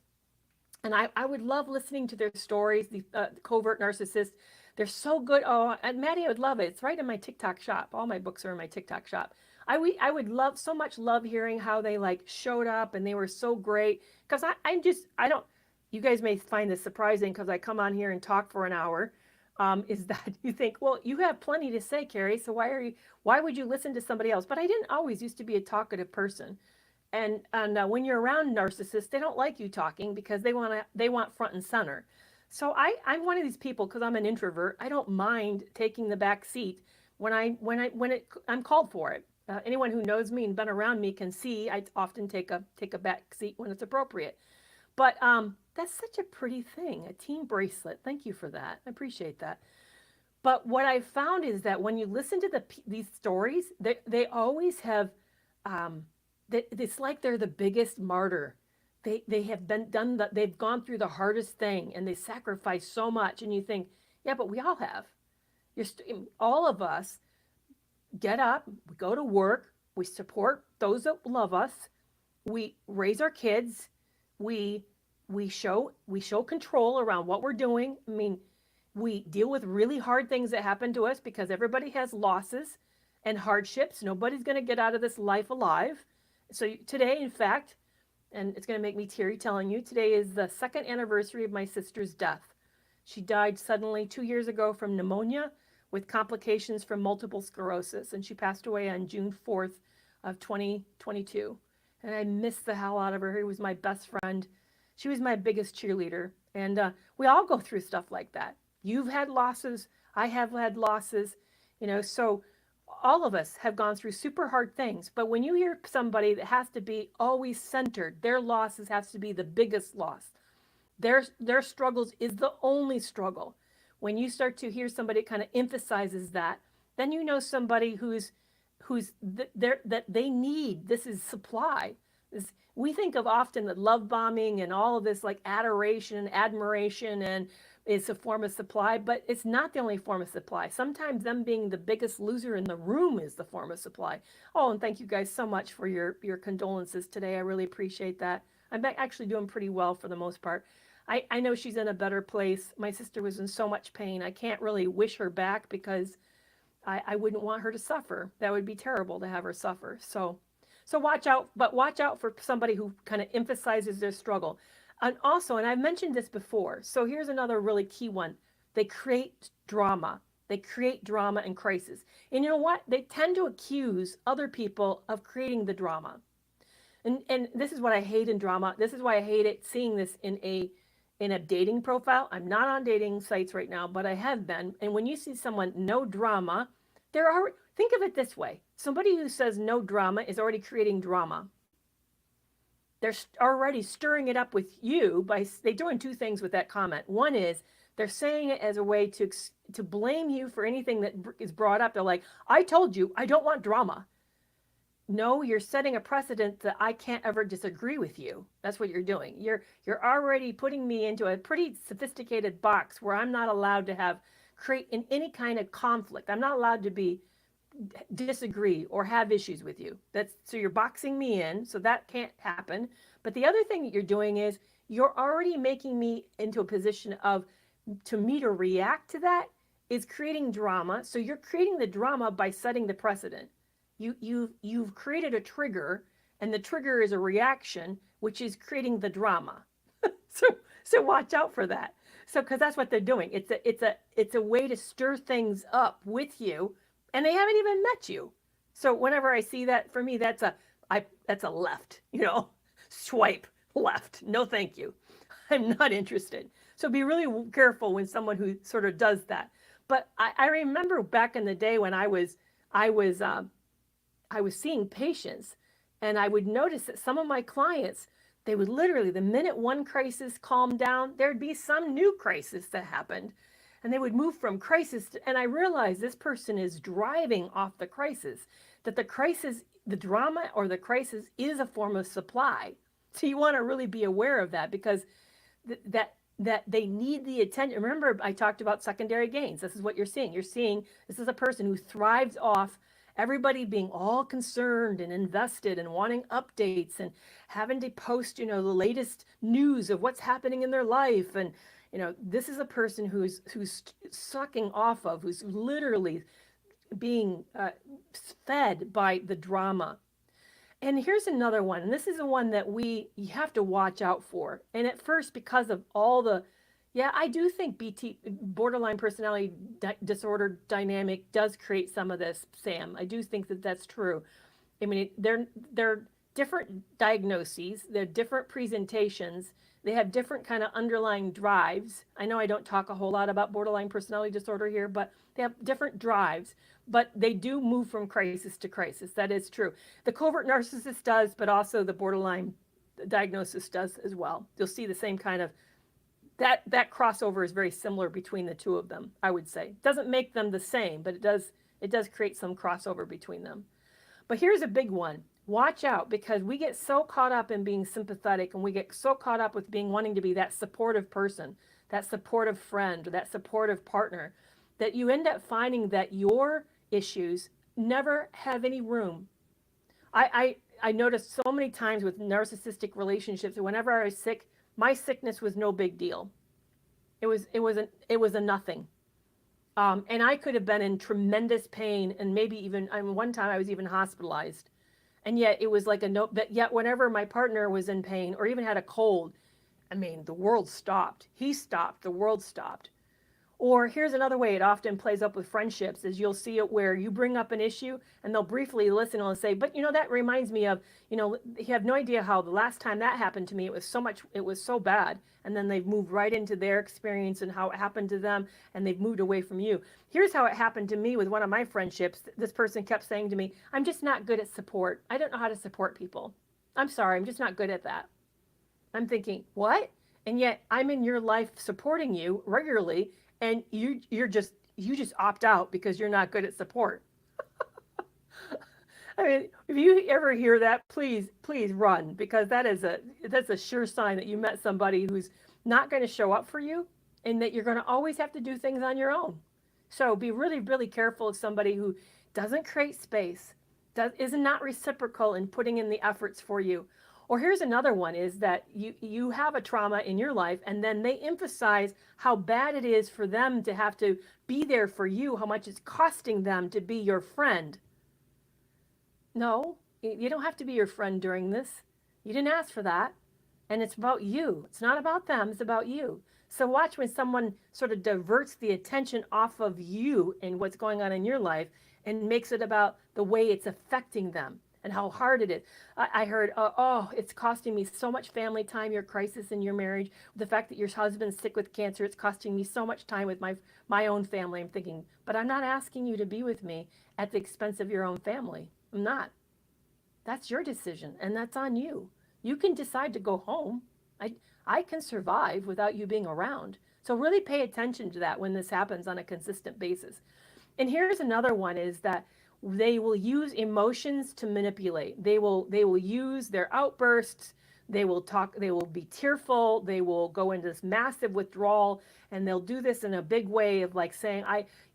and I would love listening to their stories, the Covert Narcissist. They're so good. Oh, and Maddie, I would love it. It's right in my TikTok shop. All my books are in my TikTok shop. I would so much love hearing how they like showed up and they were so great. Because I don't, you guys may find this surprising because I come on here and talk for an hour. Is that you think, well, you have plenty to say, Kerry, so why would you listen to somebody else? But I didn't always used to be a talkative person. And when you're around narcissists, they don't like you talking because they want front and center. So I'm one of these people because I'm an introvert. I don't mind taking the back seat when I'm called for it. Anyone who knows me and been around me can see I often take a back seat when it's appropriate. But that's such a pretty thing, a team bracelet. Thank you for that. I appreciate that. But what I found is that when you listen to these stories, they always have. It's like they're the biggest martyr. They have they've gone through the hardest thing and they sacrifice so much. And you think, yeah, but we all have. All of us get up, we go to work, we support those that love us, we raise our kids, we show control around what we're doing. I mean, we deal with really hard things that happen to us because everybody has losses and hardships. Nobody's going to get out of this life alive. So today, in fact, and it's going to make me teary telling you, today is the second anniversary of my sister's death. She died suddenly 2 years ago from pneumonia with complications from multiple sclerosis, and she passed away on June 4th of 2022. And I miss the hell out of her. She was my best friend. She was my biggest cheerleader. And we all go through stuff like that. You've had losses. I have had losses. So all of us have gone through super hard things. But when you hear somebody that has to be always centered, their losses has to be the biggest loss. Their struggles is the only struggle. When you start to hear somebody kind of emphasizes that, then you know somebody that they need, this is supply. We think of often that love bombing and all of this like adoration and admiration and is a form of supply, but it's not the only form of supply. Sometimes them being the biggest loser in the room is the form of supply. Oh, and thank you guys so much for your condolences today. I really appreciate that. I'm actually doing pretty well for the most part. I know she's in a better place. My sister was in so much pain. I can't really wish her back because I wouldn't want her to suffer. That would be terrible to have her suffer. So watch out, but watch out for somebody who kind of emphasizes their struggle. And also, and I've mentioned this before, so here's another really key one. They create drama. They create drama and crisis. And you know what? They tend to accuse other people of creating the drama. And this is what I hate in drama. This is why I hate it, seeing this in a dating profile. I'm not on dating sites right now, but I have been. And when you see someone no drama, they're already, think of it this way. Somebody who says no drama is already creating drama. They're already stirring it up with you by, they're doing two things with that comment. One is they're saying it as a way to blame you for anything that is brought up. They're like, I told you, I don't want drama. No, you're setting a precedent that I can't ever disagree with you. That's what you're doing. You're already putting me into a pretty sophisticated box where I'm not allowed to create in any kind of conflict. I'm not allowed to disagree or have issues with you. So you're boxing me in, so that can't happen. But the other thing that you're doing is you're already making me into a position to me to react to that is creating drama. So you're creating the drama by setting the precedent. You've created a trigger, and the trigger is a reaction, which is creating the drama. So watch out for that. So because that's what they're doing. It's a way to stir things up with you, and they haven't even met you. So whenever I see that, for me, that's a left, swipe left. No, thank you. I'm not interested. So be really careful when someone who sort of does that. But I remember back in the day when I was seeing patients, and I would notice that some of my clients, they would literally, the minute one crisis calmed down, there'd be some new crisis that happened, and they would move from crisis and I realized this person is driving off the crisis, that the crisis, the drama or the crisis is a form of supply. So you want to really be aware of that, because that they need the attention. Remember, I talked about secondary gains. This is what you're seeing. You're seeing this is a person who thrives off everybody being all concerned and invested and wanting updates and having to post, the latest news of what's happening in their life. And, this is a person who's sucking off of, who's literally being fed by the drama. And here's another one. And this is the one that you have to watch out for. And at first, because of all I do think borderline personality disorder dynamic does create some of this, Sam. I do think that that's true. I mean, they're different diagnoses, they're different presentations, they have different kind of underlying drives. I know I don't talk a whole lot about borderline personality disorder here, but they have different drives, but they do move from crisis to crisis. That is true. The covert narcissist does, but also the borderline diagnosis does as well. You'll see the same kind of that crossover is very similar between the two of them, I would say. It doesn't make them the same, but it does create some crossover between them. But here's a big one. Watch out, because we get so caught up in being sympathetic, and we get so caught up with wanting to be that supportive person, that supportive friend, or that supportive partner, that you end up finding that your issues never have any room. I noticed so many times with narcissistic relationships that whenever I was sick, my sickness was no big deal. It was a nothing. And I could have been in tremendous pain, and maybe even, one time I was even hospitalized. And yet it was like but yet whenever my partner was in pain or even had a cold, the world stopped. He stopped, the world stopped. Or here's another way it often plays up with friendships, is you'll see it where you bring up an issue and they'll briefly listen and say, but that reminds me of, you have no idea how the last time that happened to me, it was so bad. And then they've moved right into their experience and how it happened to them, and they've moved away from you. Here's how it happened to me with one of my friendships. This person kept saying to me, I'm just not good at support. I don't know how to support people. I'm sorry, I'm just not good at that. I'm thinking, what? And yet I'm in your life supporting you regularly, and you just opt out because you're not good at support. I mean, if you ever hear that, please, please run, because that's a sure sign that you met somebody who's not going to show up for you, and that you're going to always have to do things on your own. So be really, really careful of somebody who doesn't create space, is not reciprocal in putting in the efforts for you. Or here's another one, is that you have a trauma in your life, and then they emphasize how bad it is for them to have to be there for you, how much it's costing them to be your friend. No, you don't have to be your friend during this. You didn't ask for that. And it's about you. It's not about them, it's about you. So watch when someone sort of diverts the attention off of you and what's going on in your life and makes it about the way it's affecting them and how hard it is. I heard, oh, it's costing me so much family time, your crisis in your marriage, the fact that your husband's sick with cancer, it's costing me so much time with my own family. I'm thinking, but I'm not asking you to be with me at the expense of your own family. I'm not. That's your decision, and that's on you. You can decide to go home. I can survive without you being around. So really pay attention to that when this happens on a consistent basis. And here's another one, is that they will use emotions to manipulate. They will use their outbursts. They will be tearful. They will go into this massive withdrawal, and they'll do this in a big way of like saying,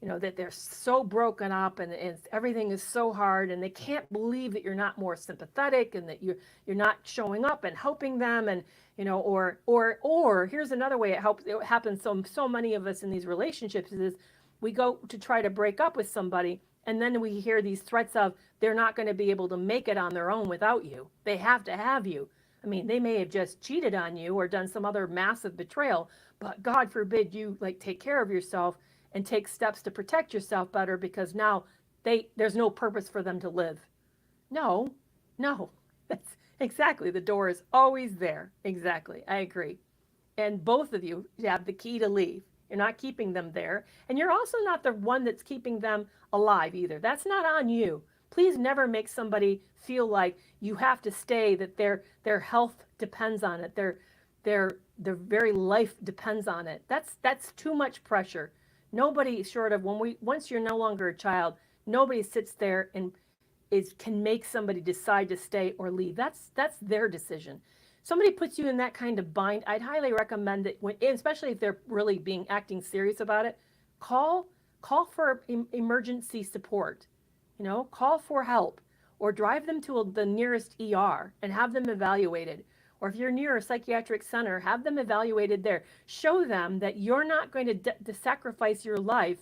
that they're so broken up and everything is so hard, and they can't believe that you're not more sympathetic and that you're not showing up and helping them, and or here's another way it happens so many of us in these relationships is we go to try to break up with somebody, and then we hear these threats of they're not going to be able to make it on their own without you. They have to have you. I mean, they may have just cheated on you or done some other massive betrayal, but God forbid you take care of yourself and take steps to protect yourself better, because now there's no purpose for them to live. No, that's exactly. The door is always there. Exactly. I agree. And both of you have the key to leave. You're not keeping them there. And you're also not the one that's keeping them alive either. That's not on you. Please never make somebody feel like you have to stay, that their health depends on it. Their very life depends on it. That's too much pressure. Nobody, short of once you're no longer a child, nobody sits there and can make somebody decide to stay or leave. That's their decision. Somebody puts you in that kind of bind, I'd highly recommend that, especially if they're really acting serious about it, call for emergency support. Call for help, or drive them to the nearest ER and have them evaluated. Or if you're near a psychiatric center, have them evaluated there. Show them that you're not going to sacrifice your life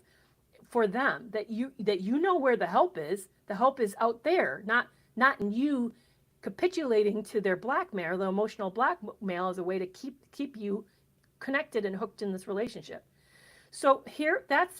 for them, that you know where the help is. The help is out there, not in you capitulating to their blackmail, the emotional blackmail, as a way to keep you connected and hooked in this relationship. So here, that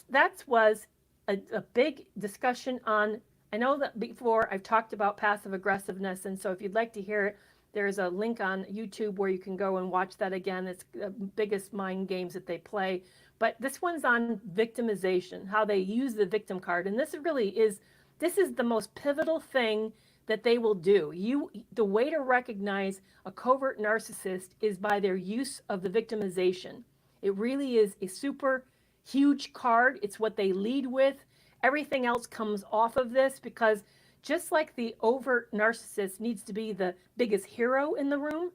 was a big discussion on. I know that before I've talked about passive aggressiveness, and so if you'd like to hear it, there's a link on YouTube where you can go and watch that again. It's the biggest mind games that they play. But this one's on victimization, how they use the victim card. And this is the most pivotal thing that they will do. The way to recognize a covert narcissist is by their use of the victimization. It really is a super huge card. It's what they lead with. Everything else comes off of this, because just like the overt narcissist needs to be the biggest hero in the room,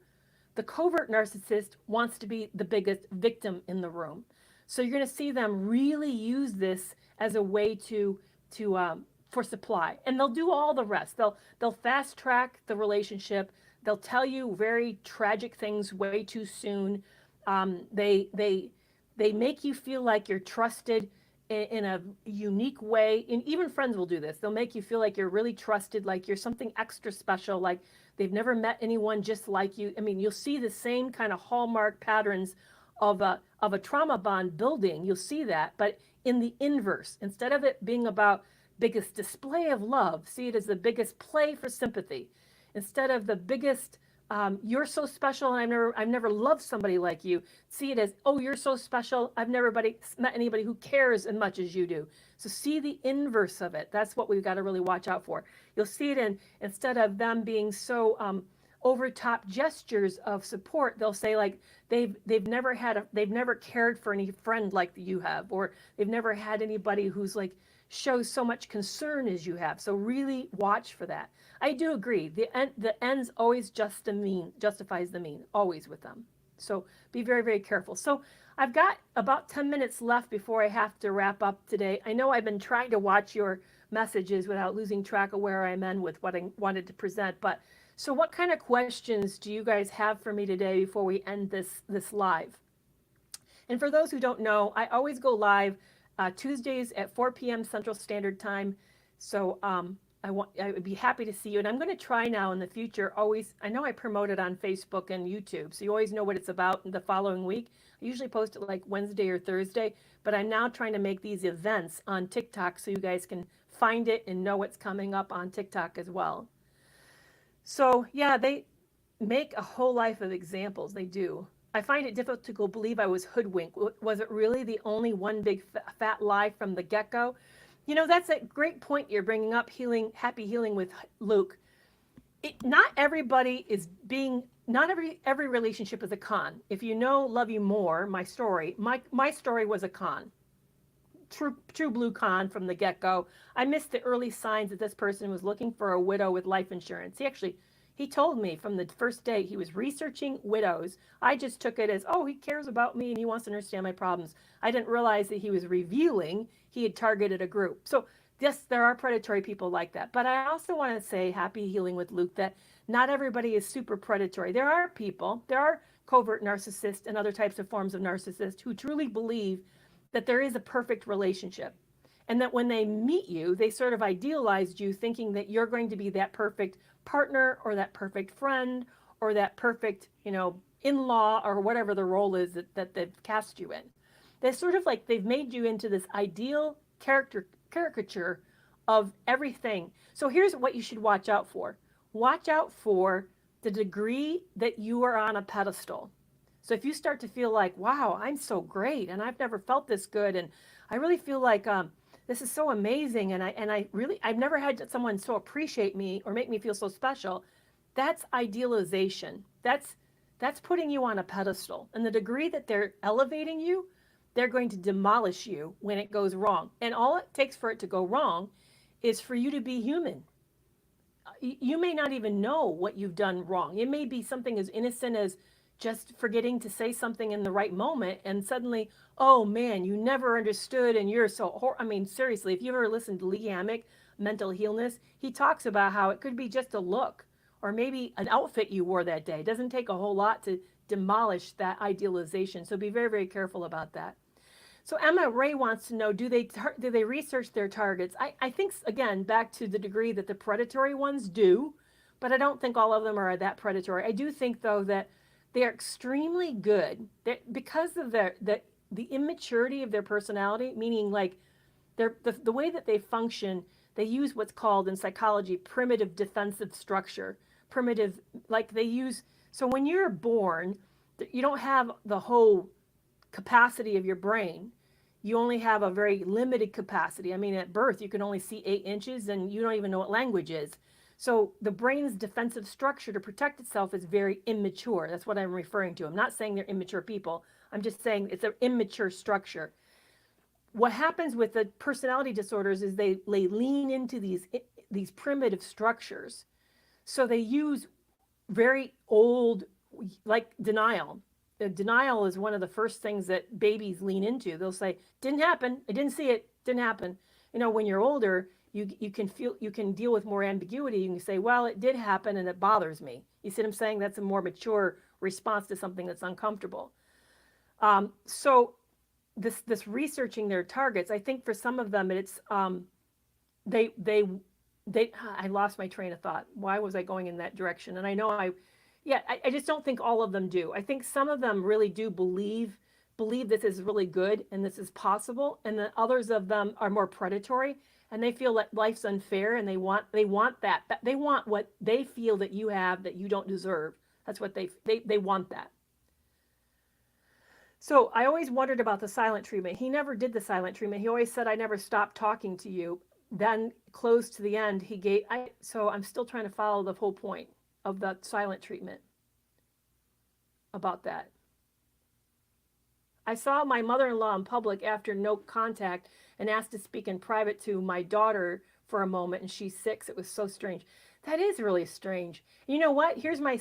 the covert narcissist wants to be the biggest victim in the room. So you're going to see them really use this as a way for supply, and they'll do all the rest. They'll fast track the relationship. They'll tell you very tragic things way too soon. They make you feel like you're trusted in a unique way. And even friends will do this. They'll make you feel like you're really trusted, like you're something extra special, like they've never met anyone just like you. I mean, you'll see the same kind of hallmark patterns of a trauma bond building. You'll see that, but in the inverse. Instead of it being about biggest display of love, see it as the biggest play for sympathy. Instead of the biggest you're so special, and I've never loved somebody like you. See it as, oh, you're so special. I've never met anybody who cares as much as you do. So see the inverse of it. That's what we've got to really watch out for. You'll see it instead of them being so over top gestures of support, they'll say like they've never cared for any friend like you have, or they've never had anybody who's like shows so much concern as you have. So really watch for that. I do agree. The ends always justifies the mean, always with them. So be very, very careful. So I've got about 10 minutes left before I have to wrap up today. I know I've been trying to watch your messages without losing track of where I'm in with what I wanted to present. But so what kind of questions do you guys have for me today before we end this live? And for those who don't know, I always go live Tuesdays at 4 p.m. Central Standard Time. So I would be happy to see you. And I'm going to try now in the future, always, I know I promote it on Facebook and YouTube, so you always know what it's about the following week. I usually post it like Wednesday or Thursday, but I'm now trying to make these events on TikTok so you guys can find it and know what's coming up on TikTok as well. So yeah, they make a whole life of examples. They do. I find it difficult to believe I was hoodwinked. Was it really the only one big fat lie from the get-go? You know, that's a great point you're bringing up, happy healing with Luke. Not everybody is not every relationship is a con. If you know Love You More, my story was a con. True blue con from the get-go. I missed the early signs that this person was looking for a widow with life insurance. He told me from the first day he was researching widows. I just took it as, oh, he cares about me and he wants to understand my problems. I didn't realize that he was revealing he had targeted a group. So yes, there are predatory people like that. But I also want to say, happy healing with Luke, that not everybody is super predatory. There are covert narcissists and other types of forms of narcissists who truly believe that there is a perfect relationship. And that when they meet you, they sort of idealized you thinking that you're going to be that perfect partner or that perfect friend or that perfect, in-law or whatever the role is that they've cast you in. They're sort of like they've made you into this ideal caricature of everything. So here's what you should watch out for. Watch out for the degree that you are on a pedestal. So if you start to feel like, wow, I'm so great and I've never felt this good and I really feel like this is so amazing and I've never had someone so appreciate me or make me feel so special, that's idealization. That's putting you on a pedestal. And the degree that they're elevating you, they're going to demolish you when it goes wrong. And all it takes for it to go wrong is for you to be human. You may not even know what you've done wrong. It may be something as innocent as just forgetting to say something in the right moment and suddenly, oh man, you never understood and you're so seriously, if you ever listened to Lee Hammock, Mental Healness, he talks about how it could be just a look or maybe an outfit you wore that day. It doesn't take a whole lot to demolish that idealization. So be very, very careful about that. So Emma Ray wants to know, do they research their targets? I think, again, back to the degree that the predatory ones do, but I don't think all of them are that predatory. I do think, though, that they're extremely good because of the immaturity of their personality, meaning like the way that they function, they use what's called in psychology primitive defensive structure. So when you're born, you don't have the whole capacity of your brain. You only have a very limited capacity. At birth, you can only see 8 inches and you don't even know what language is. So the brain's defensive structure to protect itself is very immature. That's what I'm referring to. I'm not saying they're immature people. I'm just saying it's an immature structure. What happens with the personality disorders is they lean into these primitive structures. So they use very old, like denial. Denial is one of the first things that babies lean into. They'll say, didn't happen. I didn't see it. Didn't happen. When you're older, you can deal with more ambiguity. You can say, well, it did happen and it bothers me. You see what I'm saying? That's a more mature response to something that's uncomfortable. So this researching their targets, I think for some of them, it's I lost my train of thought. Why was I going in that direction? And I know I just don't think all of them do. I think some of them really do believe this is really good and this is possible. And then others of them are more predatory and they feel that life's unfair and they want that. They want what they feel that you have that you don't deserve. That's what they want that. So I always wondered about the silent treatment. He never did the silent treatment. He always said, I never stopped talking to you. Then close to the end, so I'm still trying to follow the whole point of the silent treatment about that. I saw my mother-in-law in public after no contact and asked to speak in private to my daughter for a moment, and she's 6. It was so strange. That is really strange. You know what? Here's my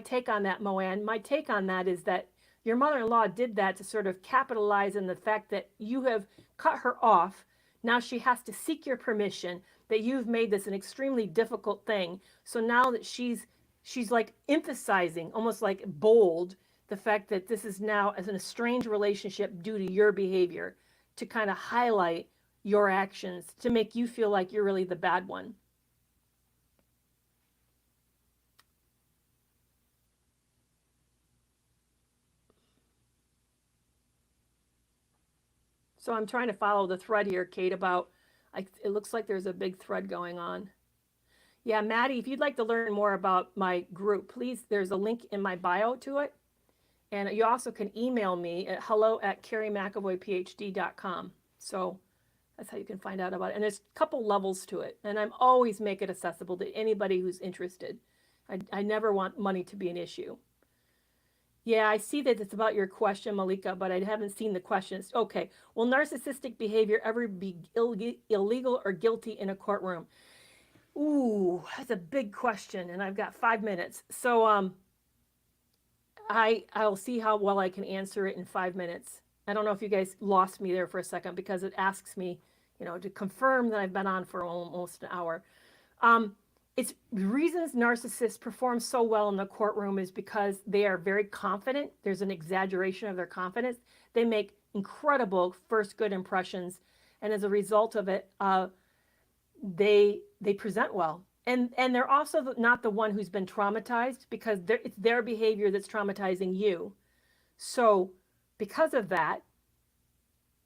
take on that, Moanne. My take on that is that your mother-in-law did that to sort of capitalize on the fact that you have cut her off. Now she has to seek your permission, that you've made this an extremely difficult thing. So now that she's like emphasizing, almost like bold, the fact that this is now as an estranged relationship due to your behavior, to kind of highlight your actions, to make you feel like you're really the bad one. So I'm trying to follow the thread here, Kate, about, it looks like there's a big thread going on. Yeah, Maddie, if you'd like to learn more about my group, please, there's a link in my bio to it. And you also can email me at hello@kerrymcavoyphd.com. So that's how you can find out about it. And there's a couple levels to it. And I'm always make it accessible to anybody who's interested. I never want money to be an issue. Yeah, I see that it's about your question, Malika, but I haven't seen the questions. Okay. Will narcissistic behavior ever be illegal or guilty in a courtroom? Ooh, that's a big question, and I've got 5 minutes. So I'll see how well I can answer it in 5 minutes. I don't know if you guys lost me there for a second, because it asks me, to confirm that I've been on for almost an hour. It's reasons narcissists perform so well in the courtroom is because they are very confident. There's an exaggeration of their confidence. They make incredible first good impressions, and as a result of it, they present well. And they're also not the one who's been traumatized, because it's their behavior that's traumatizing you. So because of that,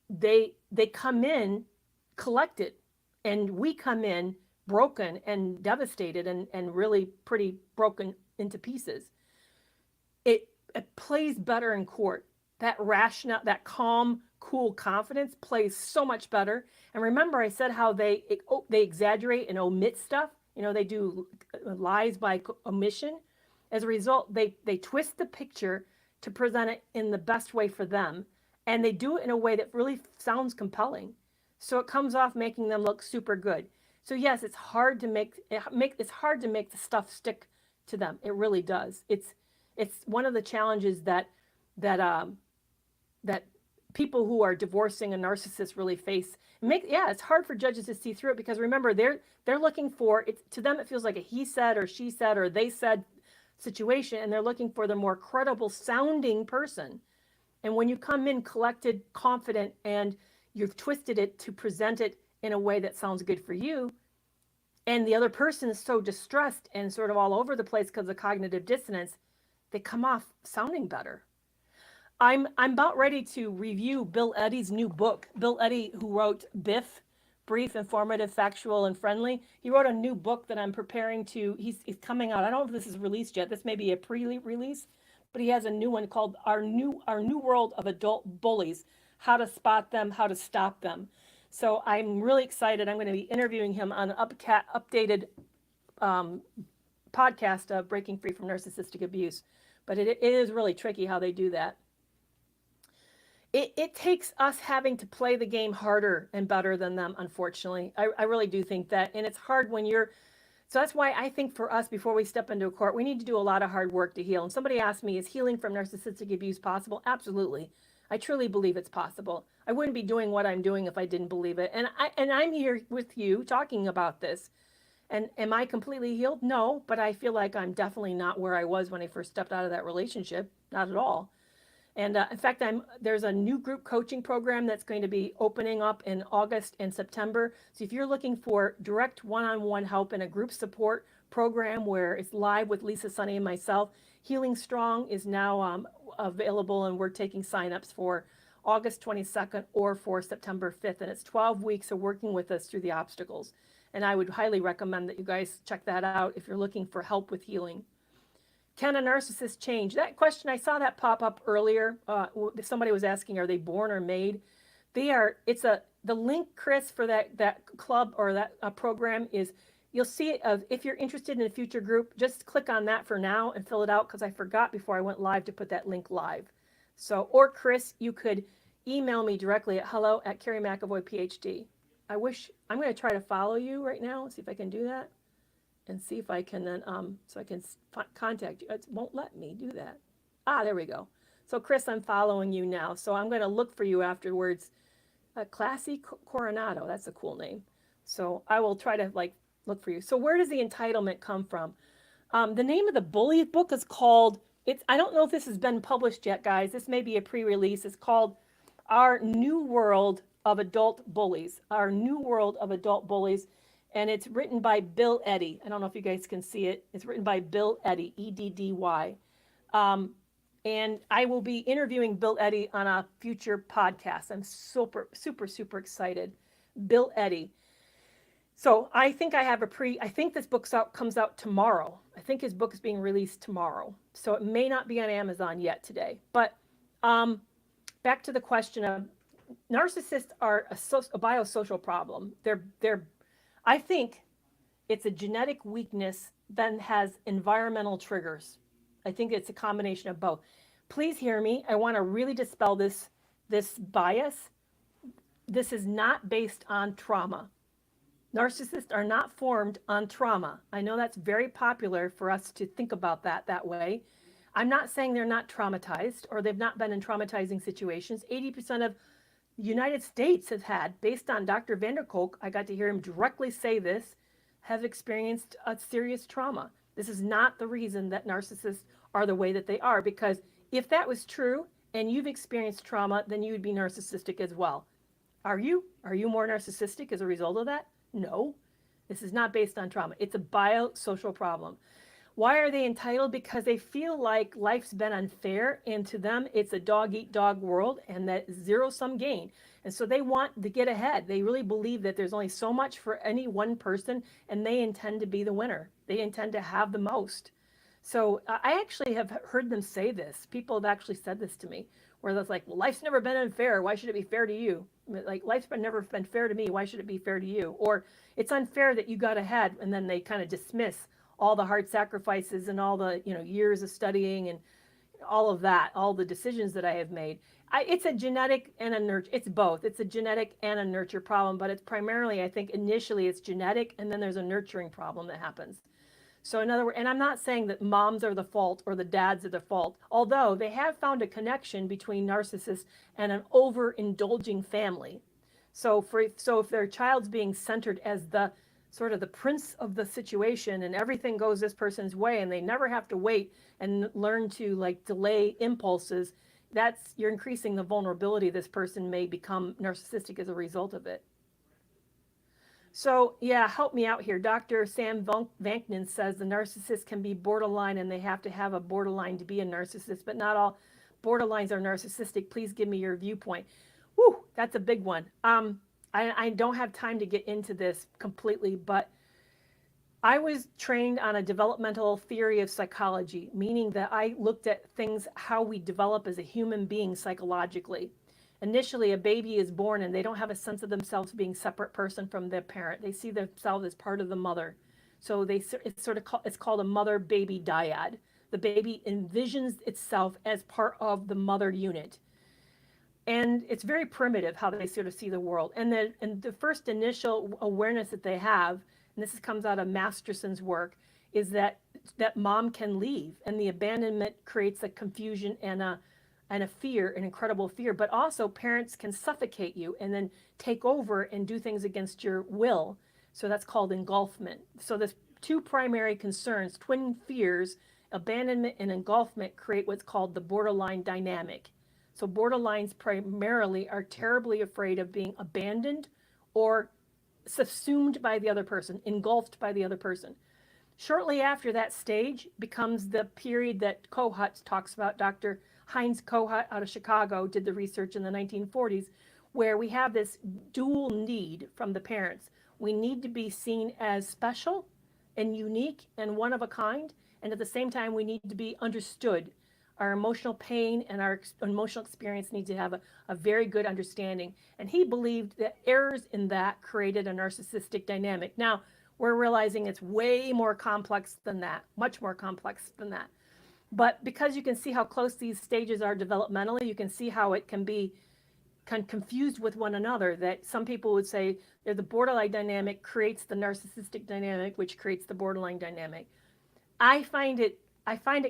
they come in collected, and we come in broken and devastated and really pretty broken into pieces. It plays better in court. That rational, that calm, cool confidence plays so much better. And remember, I said how they exaggerate and omit stuff. They do lies by omission. As a result, they twist the picture to present it in the best way for them. And they do it in a way that really sounds compelling. So it comes off making them look super good. So yes, it's hard to make the stuff stick to them. It really does. It's one of the challenges that people who are divorcing a narcissist really face. It's hard for judges to see through it, because remember, they're looking for it. To them, it feels like a he said or she said or they said situation, and they're looking for the more credible sounding person. And when you come in collected, confident, and you've twisted it to present it in a way that sounds good for you, and the other person is so distressed and sort of all over the place because of cognitive dissonance, they come off sounding better. I'm about ready to review Bill Eddy's new book. Bill Eddy, who wrote Biff, Brief, Informative, Factual, and Friendly. He wrote a new book that I'm preparing to, he's coming out. I don't know if this is released yet. This may be a pre-release, but he has a new one called Our New World of Adult Bullies, How to Spot Them, How to Stop Them. So I'm really excited. I'm going to be interviewing him on an updated podcast of Breaking Free from Narcissistic Abuse. But it is really tricky how they do that. It takes us having to play the game harder and better than them, unfortunately. I really do think that. And it's hard when so that's why I think for us, before we step into a court, we need to do a lot of hard work to heal. And somebody asked me, is healing from narcissistic abuse possible? Absolutely. I truly believe it's possible. I wouldn't be doing what I'm doing if I didn't believe it. And I'm here with you talking about this. And am I completely healed? No, but I feel like I'm definitely not where I was when I first stepped out of that relationship. Not at all. And in fact, there's a new group coaching program that's going to be opening up in August and September. So if you're looking for direct one-on-one help in a group support program where it's live with Lisa, Sunny, and myself, Healing Strong is now available, and we're taking signups for August 22nd or for September 5th. And it's 12 weeks of working with us through the obstacles. And I would highly recommend that you guys check that out if you're looking for help with healing. Can a narcissist change? That question, I saw that pop up earlier. Somebody was asking, are they born or made? They are. The link, Chris, for that club or that program is, you'll see it. If you're interested in a future group, just click on that for now and fill it out, because I forgot before I went live to put that link live. So, or Chris, you could email me directly at hello@KerryMcAvoy.PhD. I'm going to try to follow you right now, see if I can do that, and see if I can then, so I can contact you. It won't let me do that. There we go. So Chris, I'm following you now. So I'm going to look for you afterwards. Classy Coronado, that's a cool name. So I will try to look for you. So where does the entitlement come from? The name of the bully book is called, I don't know if this has been published yet, guys. This may be a pre-release. It's called Our New World of Adult Bullies. Our New World of Adult Bullies. And it's written by Bill Eddy. I don't know if you guys can see it. It's written by Bill Eddy, Eddy. And I will be interviewing Bill Eddy on a future podcast. I'm super, super, super excited. Bill Eddy. So I think I think this book comes out tomorrow. I think his book is being released tomorrow. So it may not be on Amazon yet today. But back to the question of narcissists are a biosocial problem. I think it's a genetic weakness that has environmental triggers. I think it's a combination of both. Please hear me. I want to really dispel this bias. This is not based on trauma. Narcissists are not formed on trauma. I know that's very popular for us to think about that way. I'm not saying they're not traumatized or they've not been in traumatizing situations. 80% of the United States has had, based on Dr. Vanderkolk, I got to hear him directly say this, have experienced a serious trauma. This is not the reason that narcissists are the way that they are, because if that was true and you've experienced trauma, then you would be narcissistic as well. Are you? Are you more narcissistic as a result of that? No. This is not based on trauma. It's a biosocial problem. Why are they entitled? Because they feel like life's been unfair, and to them it's a dog-eat-dog world and that zero-sum game. And so they want to get ahead. They really believe that there's only so much for any one person, and they intend to be the winner. They intend to have the most. So I actually have heard them say this. People have actually said this to me, where it's like, well, life's never been unfair. Why should it be fair to you? Like, life's never been fair to me. Why should it be fair to you? Or it's unfair that you got ahead, and then they kind of dismiss all the hard sacrifices and all the years of studying and all of that, all the decisions that I have made. It's a genetic and a nurture. It's both. It's a genetic and a nurture problem, but it's primarily, I think, initially it's genetic, and then there's a nurturing problem that happens. So in other words, and I'm not saying that moms are the fault or the dads are the fault, although they have found a connection between narcissists and an overindulging family. So if their child's being centered as the sort of the prince of the situation and everything goes this person's way and they never have to wait and learn to delay impulses, you're increasing the vulnerability this person may become narcissistic as a result of it. So yeah, help me out here. Dr. Sam Vanknan says the narcissist can be borderline and they have to have a borderline to be a narcissist, but not all borderlines are narcissistic. Please give me your viewpoint. Whew, that's a big one. I don't have time to get into this completely, but I was trained on a developmental theory of psychology, meaning that I looked at things, how we develop as a human being psychologically. Initially, a baby is born and they don't have a sense of themselves being a separate person from their parent. They see themselves as part of the mother. So it's called a mother-baby dyad. The baby envisions itself as part of the mother unit. And it's very primitive how they sort of see the world. And the first initial awareness that they have, and this comes out of Masterson's work, is that mom can leave, and the abandonment creates a confusion and a fear, an incredible fear. But also parents can suffocate you and then take over and do things against your will. So that's called engulfment. So there's two primary concerns, twin fears, abandonment and engulfment, create what's called the borderline dynamic. So borderlines primarily are terribly afraid of being abandoned or subsumed by the other person, engulfed by the other person. Shortly after that stage becomes the period that Kohut talks about. Dr. Heinz Kohut out of Chicago did the research in the 1940s, where we have this dual need from the parents. We need to be seen as special and unique and one of a kind, and at the same time we need to be understood. Our emotional pain and our emotional experience need to have a very good understanding. And he believed that errors in that created a narcissistic dynamic. Now, we're realizing it's way more complex than that, much more complex than that. But because you can see how close these stages are developmentally, you can see how it can be confused with one another, that some people would say the borderline dynamic creates the narcissistic dynamic, which creates the borderline dynamic. I find it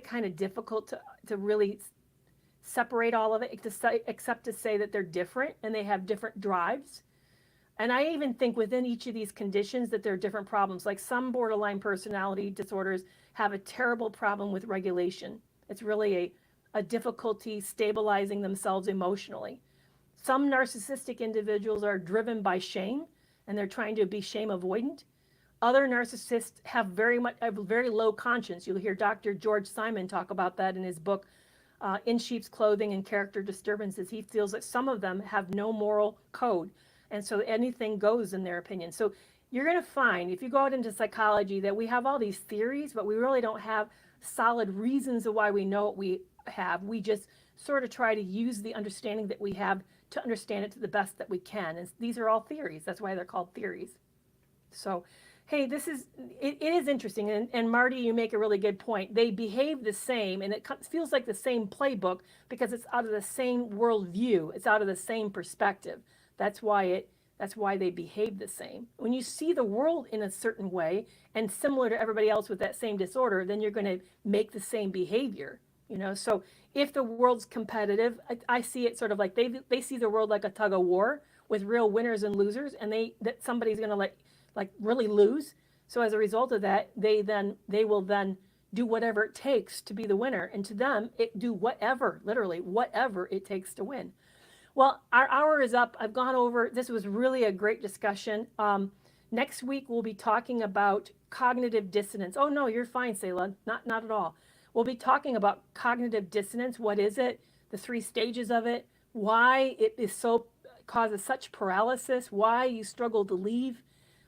kind of difficult to really separate all of it, except to say that they're different and they have different drives. And I even think within each of these conditions that there are different problems. Like some borderline personality disorders have a terrible problem with regulation. It's really a difficulty stabilizing themselves emotionally. Some narcissistic individuals are driven by shame and they're trying to be shame avoidant. Other narcissists have very low conscience. You'll hear Dr. George Simon talk about that in his book, In Sheep's Clothing and Character Disturbances. He feels that some of them have no moral code. And so anything goes in their opinion. So you're going to find, if you go out into psychology, that we have all these theories, but we really don't have solid reasons of why we know what we have. We just sort of try to use the understanding that we have to understand it to the best that we can. And these are all theories. That's why they're called theories. So, hey, it is interesting. And Marty, you make a really good point. They behave the same, and it feels like the same playbook because it's out of the same worldview. It's out of the same perspective. That's why they behave the same. When you see the world in a certain way and similar to everybody else with that same disorder, then you're going to make the same behavior. So if the world's competitive, I see it sort of like they see the world like a tug of war with real winners and losers, and that somebody's going to like really lose. So as a result of that, they will then do whatever it takes to be the winner, and to them do whatever, literally whatever it takes to win. Well, our hour is up. I've gone over. This was really a great discussion. Next week we'll be talking about cognitive dissonance. Oh no, you're fine, Selah. Not at all. We'll be talking about cognitive dissonance. What is it? The 3 stages of it. Why it causes such paralysis. Why you struggle to leave.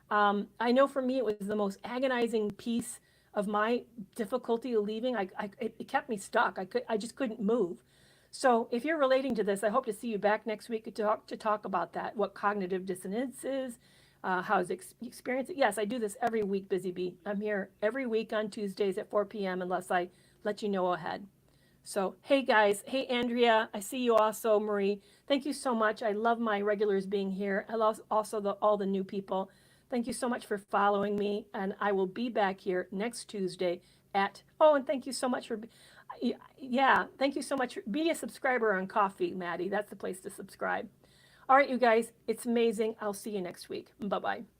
I know for me it was the most agonizing piece of my difficulty of leaving. It kept me stuck. I just couldn't move. So if you're relating to this, I hope to see you back next week to talk about that. What cognitive dissonance is. How is experience it? Yes, I do this every week, Busy Bee. I'm here every week on Tuesdays at 4 p.m. unless I let you know ahead. So, hey guys, hey Andrea, I see you also, Marie. Thank you so much. I love my regulars being here. I love also all the new people. Thank you so much for following me, and I will be back here next Tuesday and thank you so much for, thank you so much. Be a subscriber on Coffee, Maddie. That's the place to subscribe. All right, you guys, it's amazing. I'll see you next week. Bye-bye.